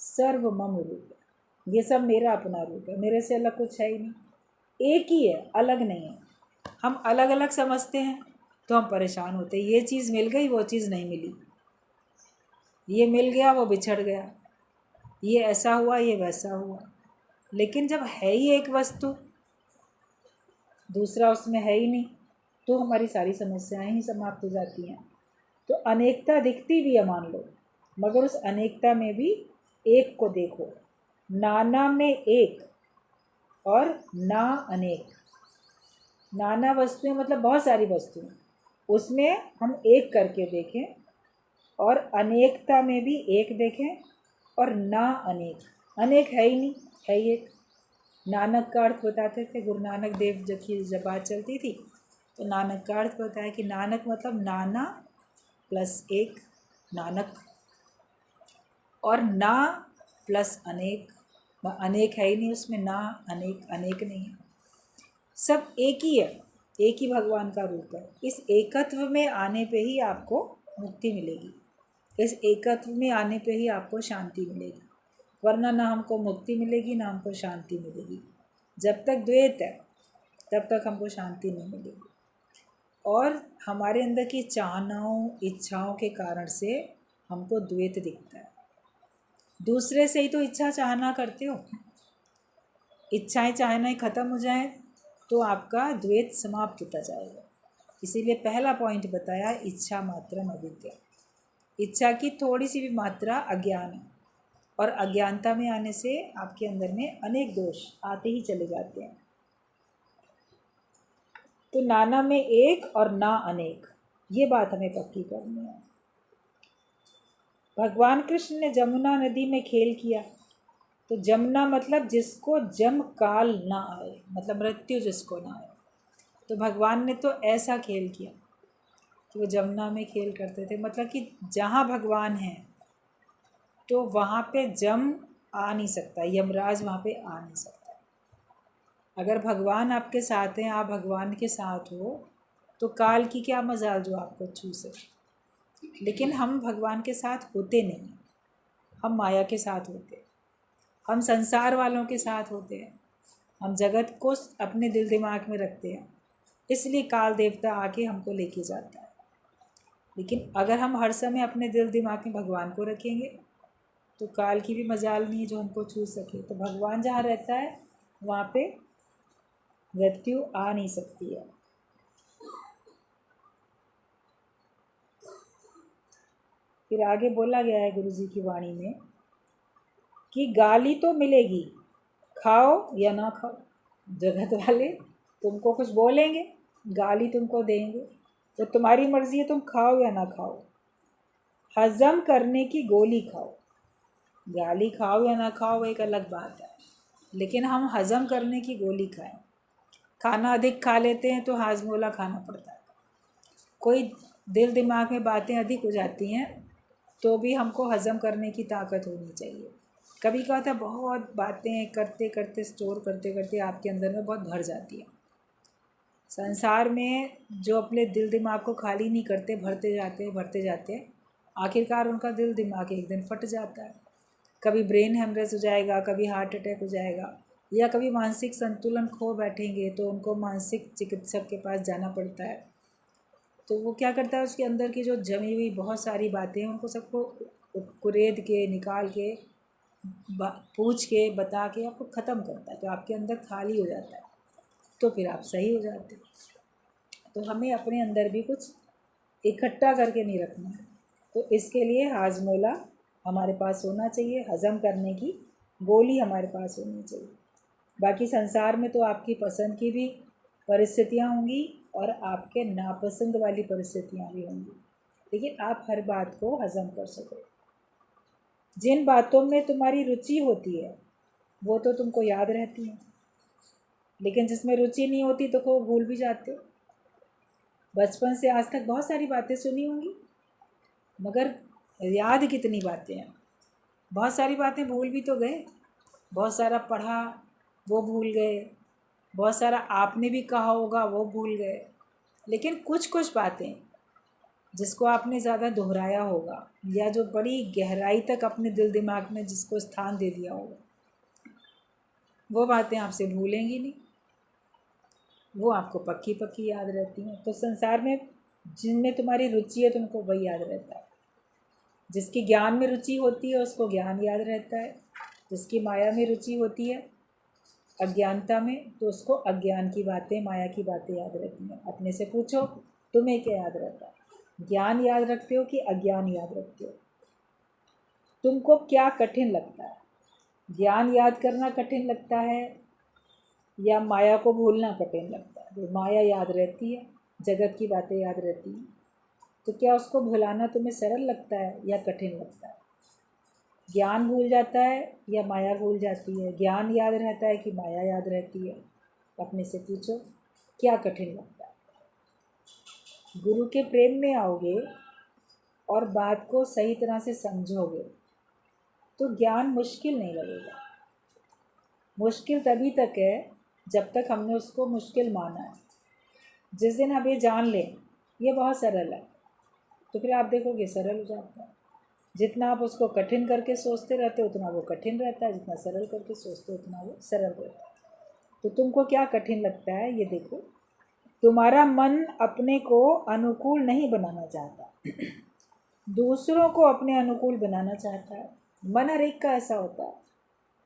सर्व मम रूप है, ये सब मेरा अपना रूप है, मेरे से अलग कुछ है ही नहीं, एक ही है, अलग नहीं है। हम अलग अलग समझते हैं तो हम परेशान होते हैं, ये चीज़ मिल गई, वो चीज़ नहीं मिली, ये मिल गया, वो बिछड़ गया, ये ऐसा हुआ, ये वैसा हुआ। लेकिन जब है ही एक वस्तु, दूसरा उसमें है ही नहीं, तो हमारी सारी समस्याएं ही समाप्त हो जाती हैं। तो अनेकता दिखती भी है मान लो, मगर उस अनेकता में भी एक को देखो। नाना में एक और ना अनेक, नाना वस्तुएं मतलब बहुत सारी वस्तुएं, उसमें हम एक करके देखें, और अनेकता में भी एक देखें, और ना अनेक, अनेक है ही नहीं, है ही एक। नानक का अर्थ बताते थे गुरु नानक देव जब बात चलती थी, तो नानक का अर्थ बताया कि नानक मतलब नाना प्लस एक, नानक, और ना प्लस अनेक, अनेक है ही नहीं उसमें, ना अनेक, अनेक नहीं है, सब एक ही है, एक ही भगवान का रूप है। इस एकत्व में आने पे ही आपको मुक्ति मिलेगी, इस एकत्व में आने पे ही आपको शांति मिलेगी, वरना ना हमको मुक्ति मिलेगी ना हमको शांति मिलेगी। जब तक द्वैत है तब तक हमको शांति नहीं मिलेगी। और हमारे अंदर की चाहनाओं इच्छाओं के कारण से हमको द्वैत दिखता है। दूसरे से ही तो इच्छा चाहना करते हो, इच्छाएं चाहना ही ख़त्म हो जाए तो आपका द्वैत समाप्त होता जाएगा। इसीलिए पहला पॉइंट बताया, इच्छा मात्रम अविद्या, इच्छा की थोड़ी सी भी मात्रा अज्ञान है, और अज्ञानता में आने से आपके अंदर में अनेक दोष आते ही चले जाते हैं। तो नाना में एक और ना अनेक, ये बात हमें पक्की करनी है। भगवान कृष्ण ने जमुना नदी में खेल किया, तो जमुना मतलब जिसको जम काल ना आए, मतलब मृत्यु जिसको ना आए। तो भगवान ने तो ऐसा खेल किया कि वो जमुना में खेल करते थे, मतलब कि जहाँ भगवान हैं तो वहाँ पे जम आ नहीं सकता, यमराज वहाँ पे आ नहीं सकता। अगर भगवान आपके साथ हैं, आप भगवान के साथ हो, तो काल की क्या मजाल जो आपको छू सके। लेकिन हम भगवान के साथ होते नहीं, हम माया के साथ होते हैं, हम संसार वालों के साथ होते हैं, हम जगत को अपने दिल दिमाग में रखते हैं, इसलिए काल देवता आके हमको लेके जाता है। लेकिन अगर हम हर समय अपने दिल दिमाग में भगवान को रखेंगे तो काल की भी मजाल नहीं है जो हमको छू सके। तो भगवान जहाँ रहता है वहाँ पे मृत्यु आ नहीं सकती है। फिर आगे बोला गया है गुरु जी की वाणी में कि गाली तो मिलेगी, खाओ या ना खाओ। जगत वाले तुमको कुछ बोलेंगे, गाली तुमको देंगे, तो तुम्हारी मर्जी है, तुम खाओ या ना खाओ। हजम करने की गोली खाओ। गाली खाओ या ना खाओ एक अलग बात है, लेकिन हम हजम करने की गोली खाएं। खाना अधिक खा लेते हैं तो हाजमोला खाना पड़ता है। कोई दिल दिमाग में बातें अधिक हो जाती हैं तो भी हमको हजम करने की ताकत होनी चाहिए। कभी क्या होता है, बहुत बातें करते करते, स्टोर करते करते आपके अंदर में बहुत भर जाती है। संसार में जो अपने दिल दिमाग को खाली नहीं करते, भरते जाते, आखिरकार उनका दिल दिमाग एक दिन फट जाता है। कभी ब्रेन हेमरेज हो जाएगा, कभी हार्ट अटैक हो जाएगा, या कभी मानसिक संतुलन खो बैठेंगे तो उनको मानसिक चिकित्सक के पास जाना पड़ता है। तो वो क्या करता है, उसके अंदर की जो जमी हुई बहुत सारी बातें हैं उनको सबको कुरेद के, निकाल के, पूछ के, बता के आपको ख़त्म करता है। तो आपके अंदर खाली हो जाता है, तो फिर आप सही हो जाते हैं। तो हमें अपने अंदर भी कुछ इकट्ठा करके नहीं रखना है। तो इसके लिए हाजमोला हमारे पास होना चाहिए, हज़म करने की गोली हमारे पास होनी चाहिए। बाकी संसार में तो आपकी पसंद की भी परिस्थितियाँ होंगी और आपके नापसंद वाली परिस्थितियाँ भी होंगी, लेकिन आप हर बात को हज़म कर सको। जिन बातों में तुम्हारी रुचि होती है वो तो तुमको याद रहती हैं, लेकिन जिसमें रुचि नहीं होती तो वो भूल भी जाते हो। बचपन से आज तक बहुत सारी बातें सुनी होंगी, मगर याद कितनी बातें हैं। बहुत सारी बातें भूल भी तो गए, बहुत सारा पढ़ा वो भूल गए, बहुत सारा आपने भी कहा होगा वो भूल गए, लेकिन कुछ कुछ बातें जिसको आपने ज़्यादा दोहराया होगा या जो बड़ी गहराई तक अपने दिल दिमाग में जिसको स्थान दे दिया होगा, वो बातें आपसे भूलेंगी नहीं, वो आपको पक्की पक्की याद रहती हैं। तो संसार में जिनमें तुम्हारी रुचि है तुमको वही याद रहता है। जिसकी ज्ञान में रुचि होती है उसको ज्ञान याद रहता है, जिसकी माया में रुचि होती है अज्ञानता में तो उसको अज्ञान की बातें, माया की बातें याद रहती हैं। अपने से पूछो तुम्हें क्या याद रहता है, ज्ञान याद रखते हो कि अज्ञान याद रखते हो? तुमको क्या कठिन लगता है, ज्ञान याद करना कठिन लगता है या माया को भूलना कठिन लगता है? जो माया याद रहती है, जगत की बातें याद रहती हैं, तो क्या उसको भुलाना तुम्हें सरल लगता है या कठिन लगता है? ज्ञान भूल जाता है या माया भूल जाती है? ज्ञान याद रहता है कि माया याद रहती है? अपने से पूछो क्या कठिन लगता है। गुरु के प्रेम में आओगे और बात को सही तरह से समझोगे तो ज्ञान मुश्किल नहीं लगेगा। मुश्किल तभी तक है जब तक हमने उसको मुश्किल माना है। जिस दिन हम ये जान लें ये बहुत सरल है, तो फिर आप देखोगे सरल हो जाता है। जितना आप उसको कठिन करके सोचते रहते हो उतना वो कठिन रहता है, जितना सरल करके सोचते हो उतना वो सरल रहता है। तो तुमको क्या कठिन लगता है ये देखो। तुम्हारा मन अपने को अनुकूल नहीं बनाना चाहता, दूसरों को अपने अनुकूल बनाना चाहता है। मन हर एक का ऐसा होता है,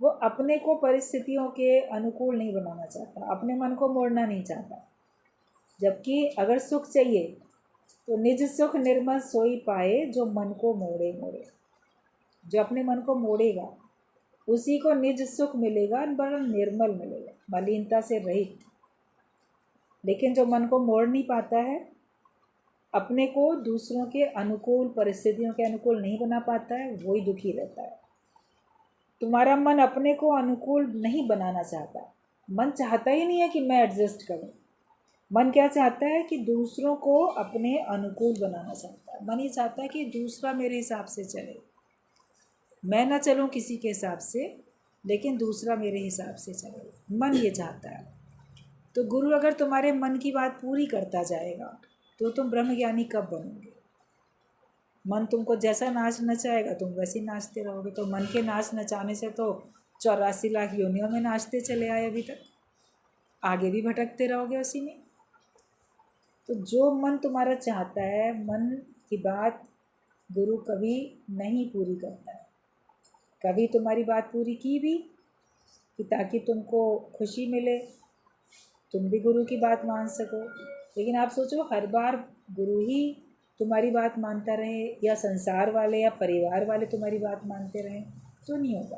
वो अपने को परिस्थितियों के अनुकूल नहीं बनाना चाहता, अपने मन को मोड़ना नहीं चाहता। जबकि अगर सुख चाहिए तो निज सुख निर्मल सोई पाए, जो मन को मोड़े मोड़े। जो अपने मन को मोड़ेगा उसी को निज सुख मिलेगा, बड़ा निर्मल मिलेगा, मलिनता से रहित। लेकिन जो मन को मोड़ नहीं पाता है, अपने को दूसरों के अनुकूल, परिस्थितियों के अनुकूल नहीं बना पाता है, वही दुखी रहता है। तुम्हारा मन अपने को अनुकूल नहीं बनाना चाहता, मन चाहता ही नहीं है कि मैं एडजस्ट करूं। मन क्या चाहता है कि दूसरों को अपने अनुकूल बनाना चाहता है। मन ये चाहता है कि दूसरा मेरे हिसाब से चले, मैं ना चलूं किसी के हिसाब से, लेकिन दूसरा मेरे हिसाब से चले, मन ये चाहता है। तो गुरु अगर तुम्हारे मन की बात पूरी करता जाएगा तो तुम ब्रह्मज्ञानी कब बनोगे? मन तुमको जैसा नाच नचाएगा तुम वैसे नाचते रहोगे। तो मन के नाच नचाने से तो 84 लाख योनियों में नाचते चले आए अभी तक, आगे भी भटकते रहोगे उसी में। तो जो मन तुम्हारा चाहता है, मन की बात गुरु कभी नहीं पूरी करता है। कभी तुम्हारी बात पूरी की भी कि ताकि तुमको खुशी मिले, तुम भी गुरु की बात मान सको, लेकिन आप सोचो हर बार गुरु ही तुम्हारी बात मानता रहे या संसार वाले या परिवार वाले तुम्हारी बात मानते रहें तो नहीं होगा।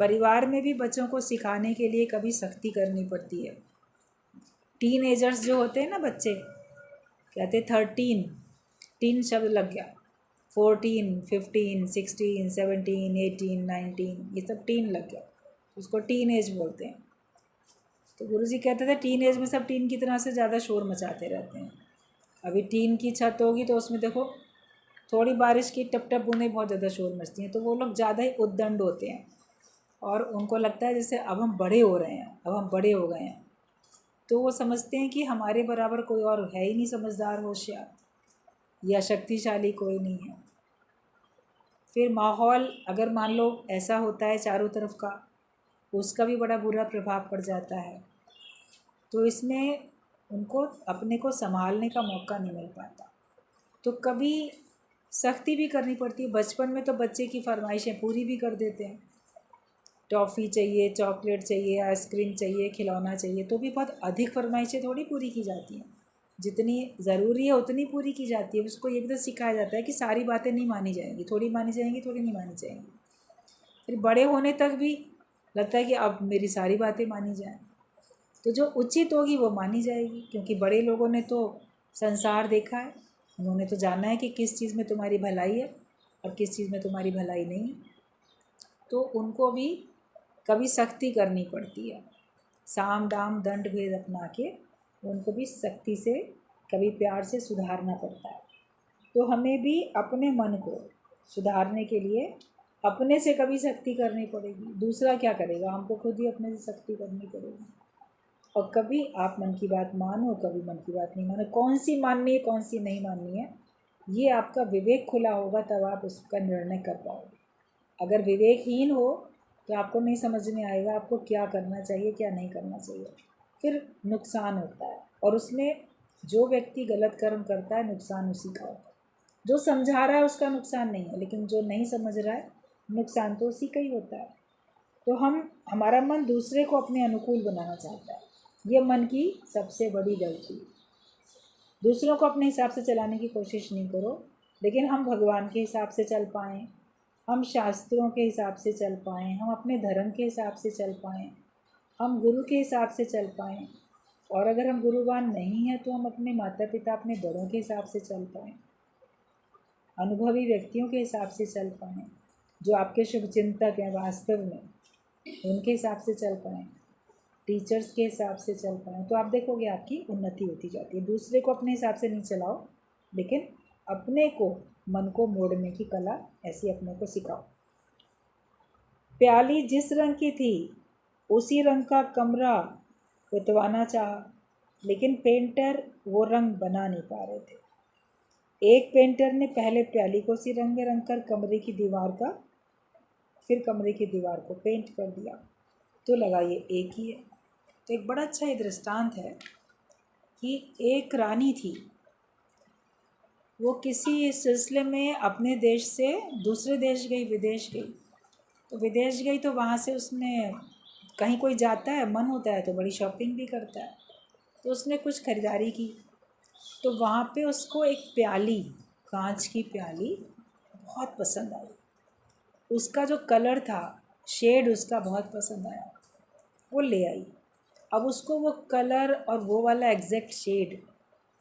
परिवार में भी बच्चों को सिखाने के लिए कभी सख्ती करनी पड़ती है। टीन एजर्स जो होते हैं ना बच्चे, कहते 13 टीन शब्द लग गया, 14 15 16 17 18 19 ये सब टीन लग गया, उसको टीन एज बोलते हैं। तो गुरुजी कहते थे टीन एज में सब टीन की तरह से ज़्यादा शोर मचाते रहते हैं। अभी टीन की छत होगी तो उसमें देखो थोड़ी बारिश की टप टप बूंदें बहुत ज़्यादा शोर मचती हैं, तो वो लोग ज़्यादा ही उद्दंड होते हैं और उनको लगता है जैसे अब हम बड़े हो रहे हैं, अब हम बड़े हो गए हैं। तो वो समझते हैं कि हमारे बराबर कोई और है ही नहीं समझदार, होशियार या शक्तिशाली कोई नहीं है। फिर माहौल अगर मान लो ऐसा होता है चारों तरफ का, उसका भी बड़ा बुरा प्रभाव पड़ जाता है। तो इसमें उनको अपने को संभालने का मौका नहीं मिल पाता, तो कभी सख्ती भी करनी पड़ती है। बचपन में तो बच्चे की फरमाइशें पूरी भी कर देते हैं, टॉफ़ी चाहिए, चॉकलेट चाहिए, आइसक्रीम चाहिए, खिलौना चाहिए, तो भी बहुत अधिक फरमाइशें थोड़ी पूरी की जाती हैं, जितनी ज़रूरी है उतनी पूरी की जाती है। उसको ये भी तो सिखाया जाता है कि सारी बातें नहीं मानी जाएंगी, थोड़ी मानी जाएंगी, थोड़ी नहीं मानी जाएंगी। फिर बड़े होने तक भी लगता है कि अब मेरी सारी बातें मानी जाएं, तो जो उचित होगी वो मानी जाएगी, क्योंकि बड़े लोगों ने तो संसार देखा है, उन्होंने तो जाना है कि किस चीज़ में तुम्हारी भलाई है और किस चीज़ में तुम्हारी भलाई नहीं है। तो उनको भी कभी सख्ती करनी पड़ती है, साम दाम दंड भेद अपना के उनको भी सख्ती से कभी प्यार से सुधारना पड़ता है। तो हमें भी अपने मन को सुधारने के लिए अपने से कभी सख्ती करनी पड़ेगी, दूसरा क्या करेगा, हमको खुद ही अपने से सख्ती करनी पड़ेगी। और कभी आप मन की बात मानो, कभी मन की बात नहीं मानो, कौन सी माननी है कौन सी नहीं माननी है, ये आपका विवेक खुला होगा तब आप उसका निर्णय कर पाओगे। अगर विवेकहीन हो तो आपको नहीं समझ में आएगा आपको क्या करना चाहिए क्या नहीं करना चाहिए, फिर नुकसान होता है। और उसमें जो व्यक्ति गलत कर्म करता है नुकसान उसी का होता है। जो समझा रहा है उसका नुकसान नहीं है, लेकिन जो नहीं समझ रहा है नुकसान तो उसी का ही होता है। तो हमारा मन दूसरे को अपने अनुकूल बनाना चाहता है, ये मन की सबसे बड़ी गलती। दूसरों को अपने हिसाब से चलाने की कोशिश नहीं करो, लेकिन हम भगवान के हिसाब से चल पाएँ, हम शास्त्रों के हिसाब से चल पाएँ, हम अपने धर्म के हिसाब से चल पाएँ, हम गुरु के हिसाब से चल पाएँ। और अगर हम गुरुवान नहीं हैं तो हम अपने माता पिता अपने बड़ों के हिसाब से चल पाएँ, अनुभवी व्यक्तियों के हिसाब से चल पाएँ, जो आपके शुभचिंतक हैं वास्तव में उनके हिसाब से चल पाएँ, टीचर्स के हिसाब से चल पाएँ। तो आप देखोगे आपकी उन्नति होती जाती है। दूसरे को अपने हिसाब से नहीं चलाओ, लेकिन अपने को मन को मोड़ने की कला ऐसी अपने को सिखाओ। प्याली जिस रंग की थी उसी रंग का कमरा पुतवाना चाहा, लेकिन पेंटर वो रंग बना नहीं पा रहे थे। एक पेंटर ने पहले प्याली को उसी रंग में रंग कर कमरे की दीवार को पेंट कर दिया, तो लगा ये एक ही है। तो एक बड़ा अच्छा ये दृष्टांत है कि एक रानी थी, वो किसी सिलसिले में अपने देश से दूसरे देश गई, विदेश गई। तो विदेश गई तो वहाँ से उसने, कहीं कोई जाता है मन होता है तो बड़ी शॉपिंग भी करता है, तो उसने कुछ ख़रीदारी की। तो वहाँ पे उसको एक प्याली, कांच की प्याली बहुत पसंद आई। उसका जो कलर था, शेड उसका बहुत पसंद आया, वो ले आई। अब उसको वो कलर और वो वाला एग्जैक्ट शेड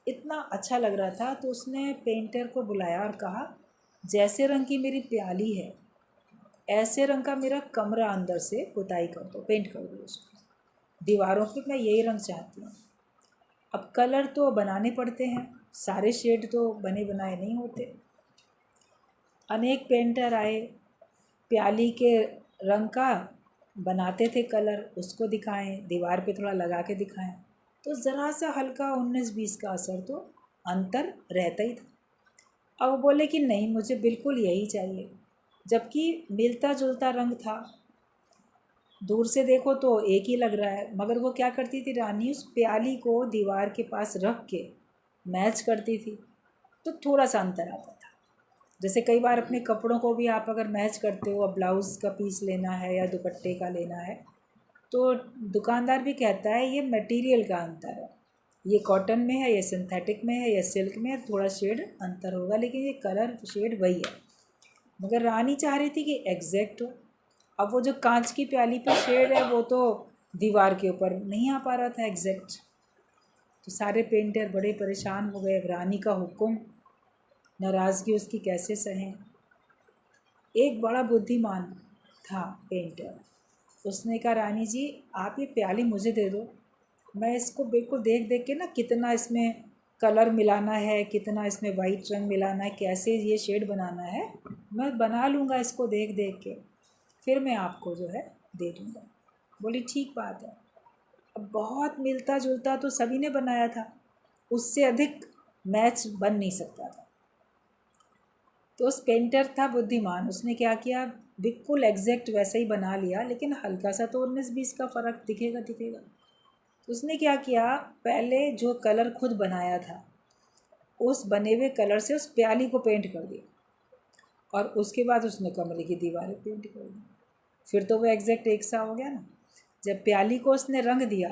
इतना अच्छा लग रहा था, तो उसने पेंटर को बुलाया और कहा जैसे रंग की मेरी प्याली है ऐसे रंग का मेरा कमरा अंदर से पुताई कर दो, पेंट कर दो उसको, दीवारों पे मैं यही रंग चाहती हूँ। अब कलर तो बनाने पड़ते हैं, सारे शेड तो बने बनाए नहीं होते। अनेक पेंटर आए, प्याली के रंग का बनाते थे कलर, उसको दिखाएं, दीवार पे थोड़ा लगा के दिखाएं, तो ज़रा सा हल्का 19-20 का असर तो अंतर रहता ही था। अब बोले कि नहीं मुझे बिल्कुल यही चाहिए, जबकि मिलता जुलता रंग था, दूर से देखो तो एक ही लग रहा है। मगर वो क्या करती थी रानी, उस प्याली को दीवार के पास रख के मैच करती थी, तो थोड़ा सा अंतर आता था। जैसे कई बार अपने कपड़ों को भी आप अगर मैच करते हो, अब ब्लाउज़ का पीस लेना है या दुपट्टे का लेना है, तो दुकानदार भी कहता है ये मटेरियल का अंतर है, ये कॉटन में है, ये सिंथेटिक में है, ये सिल्क में है, थोड़ा शेड अंतर होगा लेकिन ये कलर शेड वही है। मगर रानी चाह रही थी कि एग्जैक्ट हो। अब वो जो कांच की प्याली पे शेड है वो तो दीवार के ऊपर नहीं आ पा रहा था एग्जैक्ट। तो सारे पेंटर बड़े परेशान हो गए। रानी का हुक्म, नाराज़गी उसकी कैसे सहें। एक बड़ा बुद्धिमान था पेंटर, उसने कहा रानी जी आप ये प्याली मुझे दे दो, मैं इसको बिल्कुल देख देख के ना कितना इसमें कलर मिलाना है, कितना इसमें वाइट रंग मिलाना है, कैसे ये शेड बनाना है, मैं बना लूँगा इसको देख देख के, फिर मैं आपको जो है दे दूँगा। बोली ठीक बात है। अब बहुत मिलता जुलता तो सभी ने बनाया था, उससे अधिक मैच बन नहीं सकता था। तो उस पेंटर था बुद्धिमान, उसने क्या किया, बिल्कुल एग्जैक्ट वैसा ही बना लिया, लेकिन हल्का सा तो 19-20 का फ़र्क दिखेगा। तो उसने क्या किया, पहले जो कलर खुद बनाया था उस बने हुए कलर से उस प्याली को पेंट कर दिया और उसके बाद उसने कमरे की दीवारें पेंट कर दी। फिर तो वो एग्जैक्ट एक सा हो गया ना। जब प्याली को उसने रंग दिया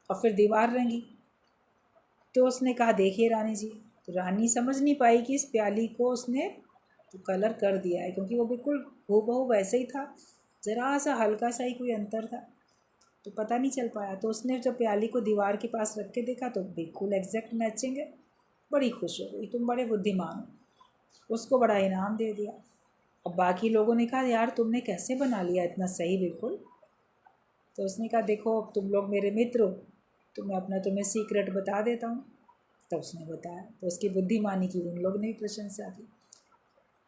और फिर दीवार रंगी तो उसने कहा देखिए रानी जी। तो रानी समझ नहीं पाई कि इस प्याली को उसने तो कलर कर दिया है, क्योंकि वो बिल्कुल हूबहू वैसे ही था, ज़रा सा हल्का सा ही कोई अंतर था, तो पता नहीं चल पाया। तो उसने जब प्याली को दीवार के पास रख के देखा तो बिल्कुल एग्जैक्ट मैचिंग है। बड़ी खुश हो गई, तुम बड़े बुद्धिमान हो। उसको बड़ा इनाम दे दिया। अब बाकी लोगों ने कहा यार तुमने कैसे बना लिया इतना सही बिल्कुल। तो उसने कहा देखो तुम लोग मेरे मित्र हो, तो मैं अपना तुम्हें सीक्रेट बता देता हूँ। तो उसने बताया, तो उसकी बुद्धिमानी की उन लोग ने प्रशंसा की।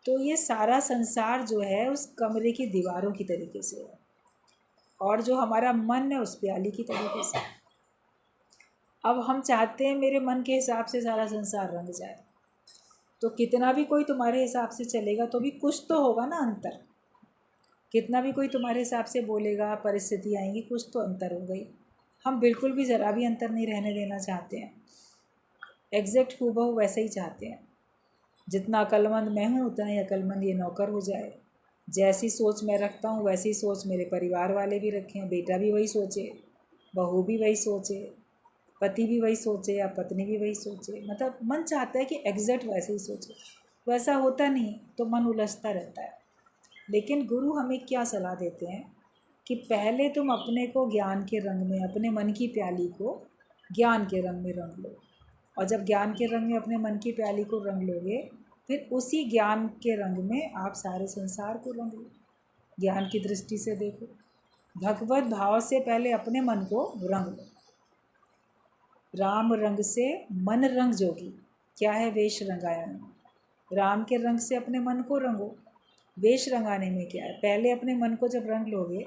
तो ये सारा संसार जो है उस कमरे की दीवारों की तरीके से है और जो हमारा मन है उस प्याली की तरीके से। अब हम चाहते हैं मेरे मन के हिसाब से सारा संसार रंग जाए, तो कितना भी कोई तुम्हारे हिसाब से चलेगा तो भी कुछ तो होगा ना अंतर। कितना भी कोई तुम्हारे हिसाब से बोलेगा, परिस्थिति आएंगी, कुछ तो अंतर हो गई। हम बिल्कुल भी ज़रा भी अंतर नहीं रहने देना चाहते हैं, एग्जैक्ट हूबहू वैसे ही चाहते हैं। जितना अक्लमंद मैं हूँ उतना ही अक्लमंद ये नौकर हो जाए। जैसी सोच मैं रखता हूँ वैसी सोच मेरे परिवार वाले भी रखें, बेटा भी वही सोचे, बहू भी वही सोचे, पति भी वही सोचे या पत्नी भी वही सोचे। मतलब मन चाहता है कि एग्जैक्ट वैसे ही सोचे, वैसा होता नहीं तो मन उलझता रहता है। लेकिन गुरु हमें क्या सलाह देते हैं कि पहले तुम अपने को ज्ञान के रंग में, अपने मन की प्याली को ज्ञान के रंग में रंग लो, और जब ज्ञान के रंग में अपने मन की प्याली को रंग लोगे फिर उसी ज्ञान के रंग में आप सारे संसार को रंग लो। ज्ञान की दृष्टि से देखो, भगवत भाव से पहले अपने मन को रंग लो। राम रंग से मन रंग जोगी, क्या है वेश रंगाया में। राम के रंग से अपने मन को रंगो। वेश रंगाने में क्या है, पहले अपने मन को जब रंग लोगे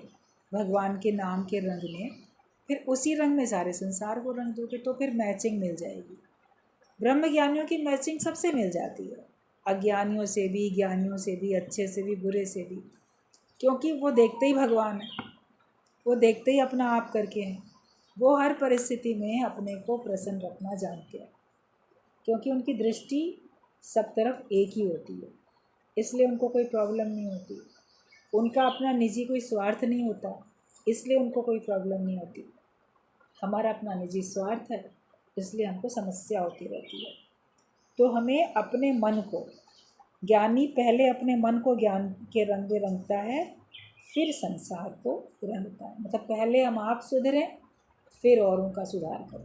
भगवान के नाम के रंग में, फिर उसी रंग में सारे संसार को रंग दोगे, तो फिर मैचिंग मिल जाएगी। ब्रह्म ज्ञानियों की मैचिंग सबसे मिल जाती है, अज्ञानियों से भी, ज्ञानियों से भी, अच्छे से भी, बुरे से भी, क्योंकि वो देखते ही भगवान है, वो देखते ही अपना आप करके हैं। वो हर परिस्थिति में अपने को प्रसन्न रखना जानते हैं, क्योंकि उनकी दृष्टि सब तरफ एक ही होती है, इसलिए उनको कोई प्रॉब्लम नहीं होती। उनका अपना निजी कोई स्वार्थ नहीं होता, इसलिए उनको कोई प्रॉब्लम नहीं होती। हमारा अपना निजी स्वार्थ है, इसलिए हमको समस्या होती रहती है। तो हमें अपने मन को, ज्ञानी पहले अपने मन को ज्ञान के रंग में रंगता है, फिर संसार को रंगता है। मतलब पहले हम आप सुधरें, फिर औरों का सुधार करो।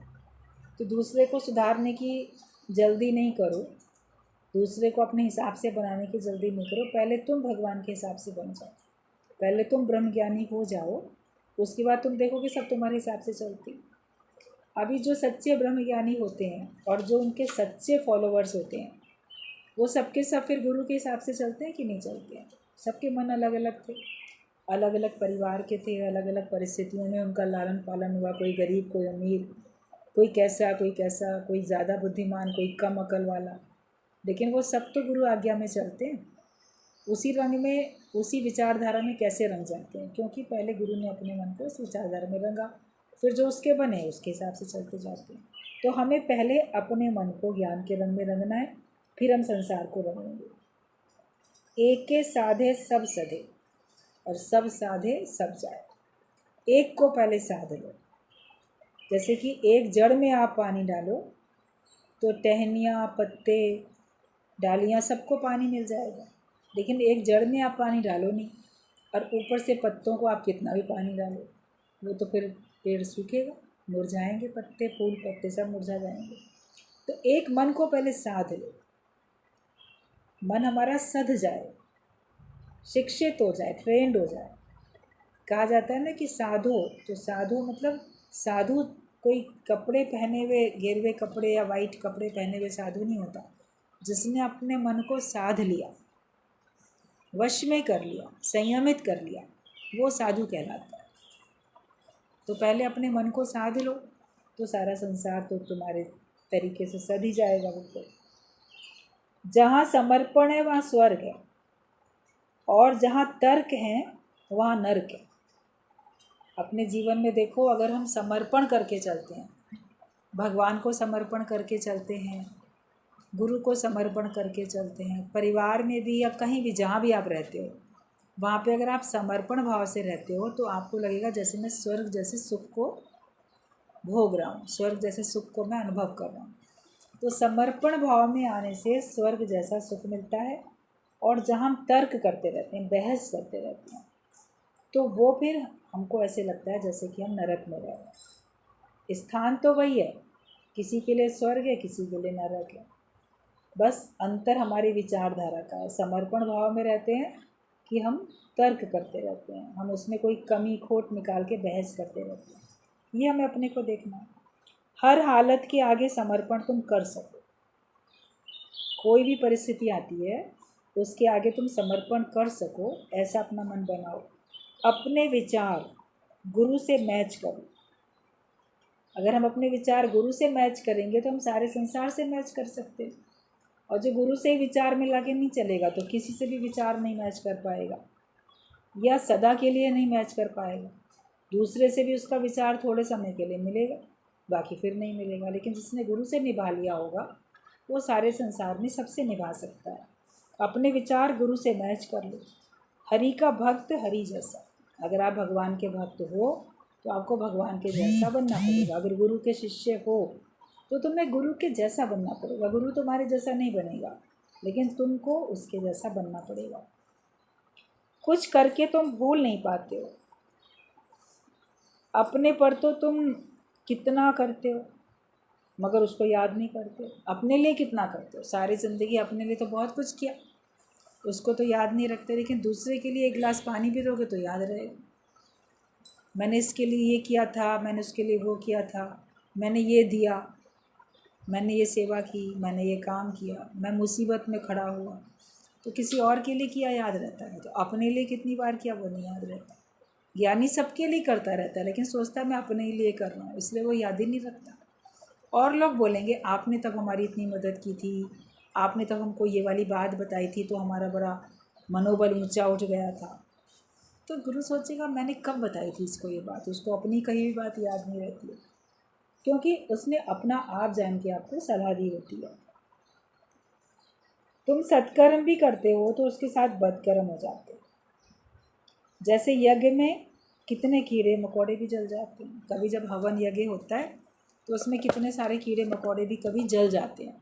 तो दूसरे को सुधारने की जल्दी नहीं करो, दूसरे को अपने हिसाब से बनाने की जल्दी नहीं करो। पहले तुम भगवान के हिसाब से बन जाओ, पहले तुम ब्रह्मज्ञानी हो जाओ, उसके बाद तुम देखोगे सब तुम्हारे हिसाब से चलती। अभी जो सच्चे ब्रह्मज्ञानी होते हैं और जो उनके सच्चे फॉलोवर्स होते हैं वो सबके सब फिर गुरु के हिसाब से चलते हैं कि नहीं चलते हैं। सबके मन अलग अलग थे, अलग अलग परिवार के थे, अलग अलग परिस्थितियों में उनका लालन पालन हुआ। कोई गरीब, कोई अमीर, कोई कैसा, कोई कैसा, कोई ज़्यादा बुद्धिमान, कोई कम अकल वाला, लेकिन वो सब तो गुरु आज्ञा में चलते हैं। उसी रंग में, उसी विचारधारा में कैसे रंग जाते हैं, क्योंकि पहले गुरु ने अपने मन को उस विचारधारा में रंगा, फिर जो उसके बने उसके हिसाब से चलते जाते हैं। तो हमें पहले अपने मन को ज्ञान के रंग में रंगना है, फिर हम संसार को रंगेंगे। एक के साधे सब सधे और सब साधे सब जाए। एक को पहले साध लो, जैसे कि एक जड़ में आप पानी डालो तो टहनियाँ, पत्ते, डालियाँ सबको पानी मिल जाएगा, लेकिन एक जड़ में आप पानी डालो नहीं और ऊपर से पत्तों को आप कितना भी पानी डालो, वो तो फिर पेड़ सूखेगा, मुरझाएंगे, पत्ते, फूल, पत्ते सब मुरझा जाएंगे। तो एक मन को पहले साध लो, मन हमारा सध जाए, शिक्षित हो जाए, ट्रेंड हो जाए। कहा जाता है ना कि साधु, तो साधु मतलब साधु कोई कपड़े पहने हुए, गेरुए कपड़े या वाइट कपड़े पहने हुए साधु नहीं होता। जिसने अपने मन को साध लिया, वश में कर लिया, संयमित कर लिया, वो साधु कहलाता है। तो पहले अपने मन को साध लो तो सारा संसार तो तुम्हारे तरीके से सध ही जाएगा। बिल्कुल, जहाँ समर्पण है वहाँ स्वर्ग है, और जहाँ तर्क है वहाँ नर्क है। अपने जीवन में देखो, अगर हम समर्पण करके चलते हैं, भगवान को समर्पण करके चलते हैं, गुरु को समर्पण करके चलते हैं, परिवार में भी या कहीं भी जहाँ भी आप रहते हो, वहाँ पे अगर आप समर्पण भाव से रहते हो तो आपको लगेगा जैसे मैं स्वर्ग जैसे सुख को भोग रहा हूँ, स्वर्ग जैसे सुख को मैं अनुभव कर रहा हूँ। तो समर्पण भाव में आने से स्वर्ग जैसा सुख मिलता है। और जहाँ हम तर्क करते रहते हैं, बहस करते रहते हैं, तो वो फिर हमको ऐसे लगता है जैसे कि हम नरक में रह रहे हैं। स्थान तो वही है, किसी के लिए स्वर्ग है, किसी के लिए नरक है, बस अंतर हमारी विचारधारा का है। समर्पण भाव में रहते हैं कि हम तर्क करते रहते हैं, हम उसमें कोई कमी खोट निकाल के बहस करते रहते हैं। ये हमें अपने को देखना है। हर हालत के आगे समर्पण तुम कर सको, कोई भी परिस्थिति आती है उसके आगे तुम समर्पण कर सको, ऐसा अपना मन बनाओ। अपने विचार गुरु से मैच करो। अगर हम अपने विचार गुरु से मैच करेंगे तो हम सारे संसार से मैच कर सकते हैं। और जो गुरु से ही विचार मिला के नहीं चलेगा तो किसी से भी विचार नहीं मैच कर पाएगा, या सदा के लिए नहीं मैच कर पाएगा। दूसरे से भी उसका विचार थोड़े समय के लिए मिलेगा, बाकी फिर नहीं मिलेगा। लेकिन जिसने गुरु से निभा लिया होगा वो सारे संसार में सबसे निभा सकता है। अपने विचार गुरु से मैच कर लो। हरि का भक्त हरि जैसा। अगर आप भगवान के भक्त हो तो आपको भगवान के जैसा बनना पड़ेगा। अगर गुरु के शिष्य हो तो तुम्हें गुरु के जैसा बनना पड़ेगा। गुरु तुम्हारे जैसा नहीं बनेगा, लेकिन तुमको उसके जैसा बनना पड़ेगा। कुछ करके तुम भूल नहीं पाते हो, अपने पर तो तुम कितना करते हो मगर उसको याद नहीं करते। अपने लिए कितना करते हो, सारी ज़िंदगी अपने लिए तो बहुत कुछ किया, उसको तो याद नहीं रखते। लेकिन दूसरे के लिए एक गिलास पानी भी दोगे तो याद रहेगा, मैंने इसके लिए ये किया था, मैंने उसके लिए वो किया था, मैंने ये दिया, मैंने ये सेवा की, मैंने ये काम किया, मैं मुसीबत में खड़ा हुआ। तो किसी और के लिए किया याद रहता है, तो अपने लिए कितनी बार किया वो नहीं याद रहता। ज्ञानी सबके लिए करता रहता है, लेकिन सोचता है मैं अपने ही लिए कर रहा हूँ, इसलिए वो याद ही नहीं रखता। और लोग बोलेंगे आपने तब हमारी इतनी मदद की थी, आपने तब हमको ये वाली बात बताई थी तो हमारा बड़ा मनोबल ऊंचा उठ गया था। तो गुरु सोचेगा मैंने कब बताई थी इसको ये बात, उसको अपनी कही हुई बात याद नहीं रहती है, क्योंकि उसने अपना आप जान के आपको सलाह दी होती है। तुम सत्कर्म भी करते हो तो उसके साथ बदकर्म हो जाते हो। जैसे यज्ञ में कितने कीड़े मकोड़े भी जल जाते हैं। कभी जब हवन यज्ञ होता है तो उसमें कितने सारे कीड़े मकोड़े भी कभी जल जाते हैं।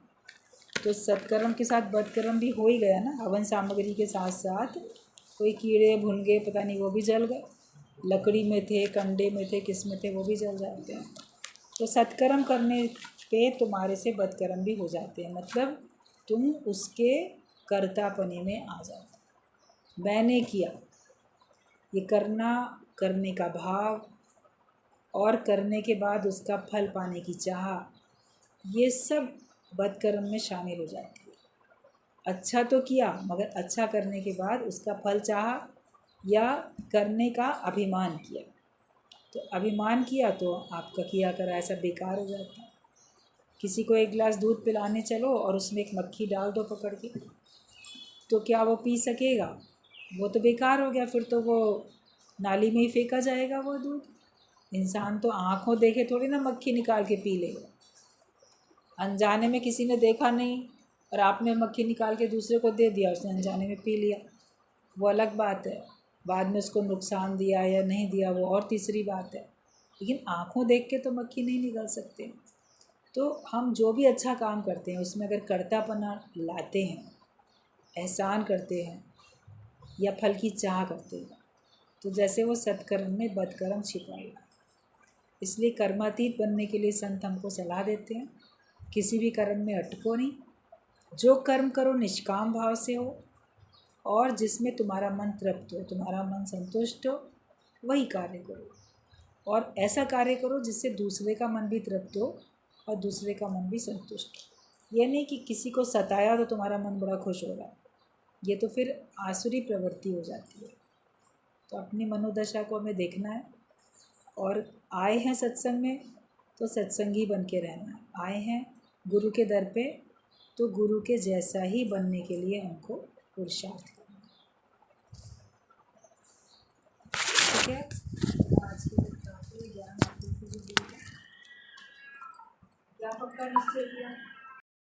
तो सत्कर्म के साथ बदकर्म भी हो ही गया ना। हवन सामग्री के साथ साथ कोई कीड़े भुनगे पता नहीं वो भी जल गए, लकड़ी में थे, कंडे में थे, किस में थे, वो भी जल जाते हैं। तो सत्कर्म करने पे तुम्हारे से बदकर्म भी हो जाते हैं, मतलब तुम उसके कर्तापने में आ जाते। मैंने किया, ये करना, करने का भाव और करने के बाद उसका फल पाने की चाह, ये सब बदकर्म में शामिल हो जाती है। अच्छा तो किया मगर अच्छा करने के बाद उसका फल चाहा या करने का अभिमान किया, तो अभिमान किया तो आपका किया करा ऐसा बेकार हो जाता है। किसी को एक गिलास दूध पिलाने चलो और उसमें एक मक्खी डाल दो पकड़ के, तो क्या वो पी सकेगा? वो तो बेकार हो गया, फिर तो वो नाली में ही फेंका जाएगा वो दूध। इंसान तो आँखों देखे थोड़ी ना मक्खी निकाल के पी लेगा। अनजाने में किसी ने देखा नहीं और आपने मक्खी निकाल के दूसरे को दे दिया, उसने अनजाने में पी लिया, वो अलग बात है। बाद में उसको नुकसान दिया या नहीं दिया वो और तीसरी बात है। लेकिन आँखों देख के तो मक्खी नहीं निकल सकते। तो हम जो भी अच्छा काम करते हैं उसमें अगर कर्तापना लाते हैं, एहसान करते हैं या फल की चाह करते हैं, तो जैसे वो सत्कर्म में बदकर्म छिपाएगा। इसलिए कर्मातीत बनने के लिए संत हमको सलाह देते हैं, किसी भी कर्म में अटको नहीं, जो कर्म करो निष्काम भाव से हो और जिसमें तुम्हारा मन तृप्त हो, तुम्हारा मन संतुष्ट हो, वही कार्य करो। और ऐसा कार्य करो जिससे दूसरे का मन भी तृप्त हो और दूसरे का मन भी संतुष्ट हो। ये नहीं कि किसी को सताया तो तुम्हारा मन बड़ा खुश हो रहा है, ये तो फिर आसुरी प्रवृत्ति हो जाती है। तो अपनी मनोदशा को हमें देखना है, और आए हैं सत्संग में तो सत्संगी बन के रहना है। आए हैं गुरु के दर पे तो गुरु के जैसा ही बनने के लिए हमको पुरुषार्थ करना है। ठीक है, आज की कक्षा ज्ञान आपको क्या पक्का निश्चय किया।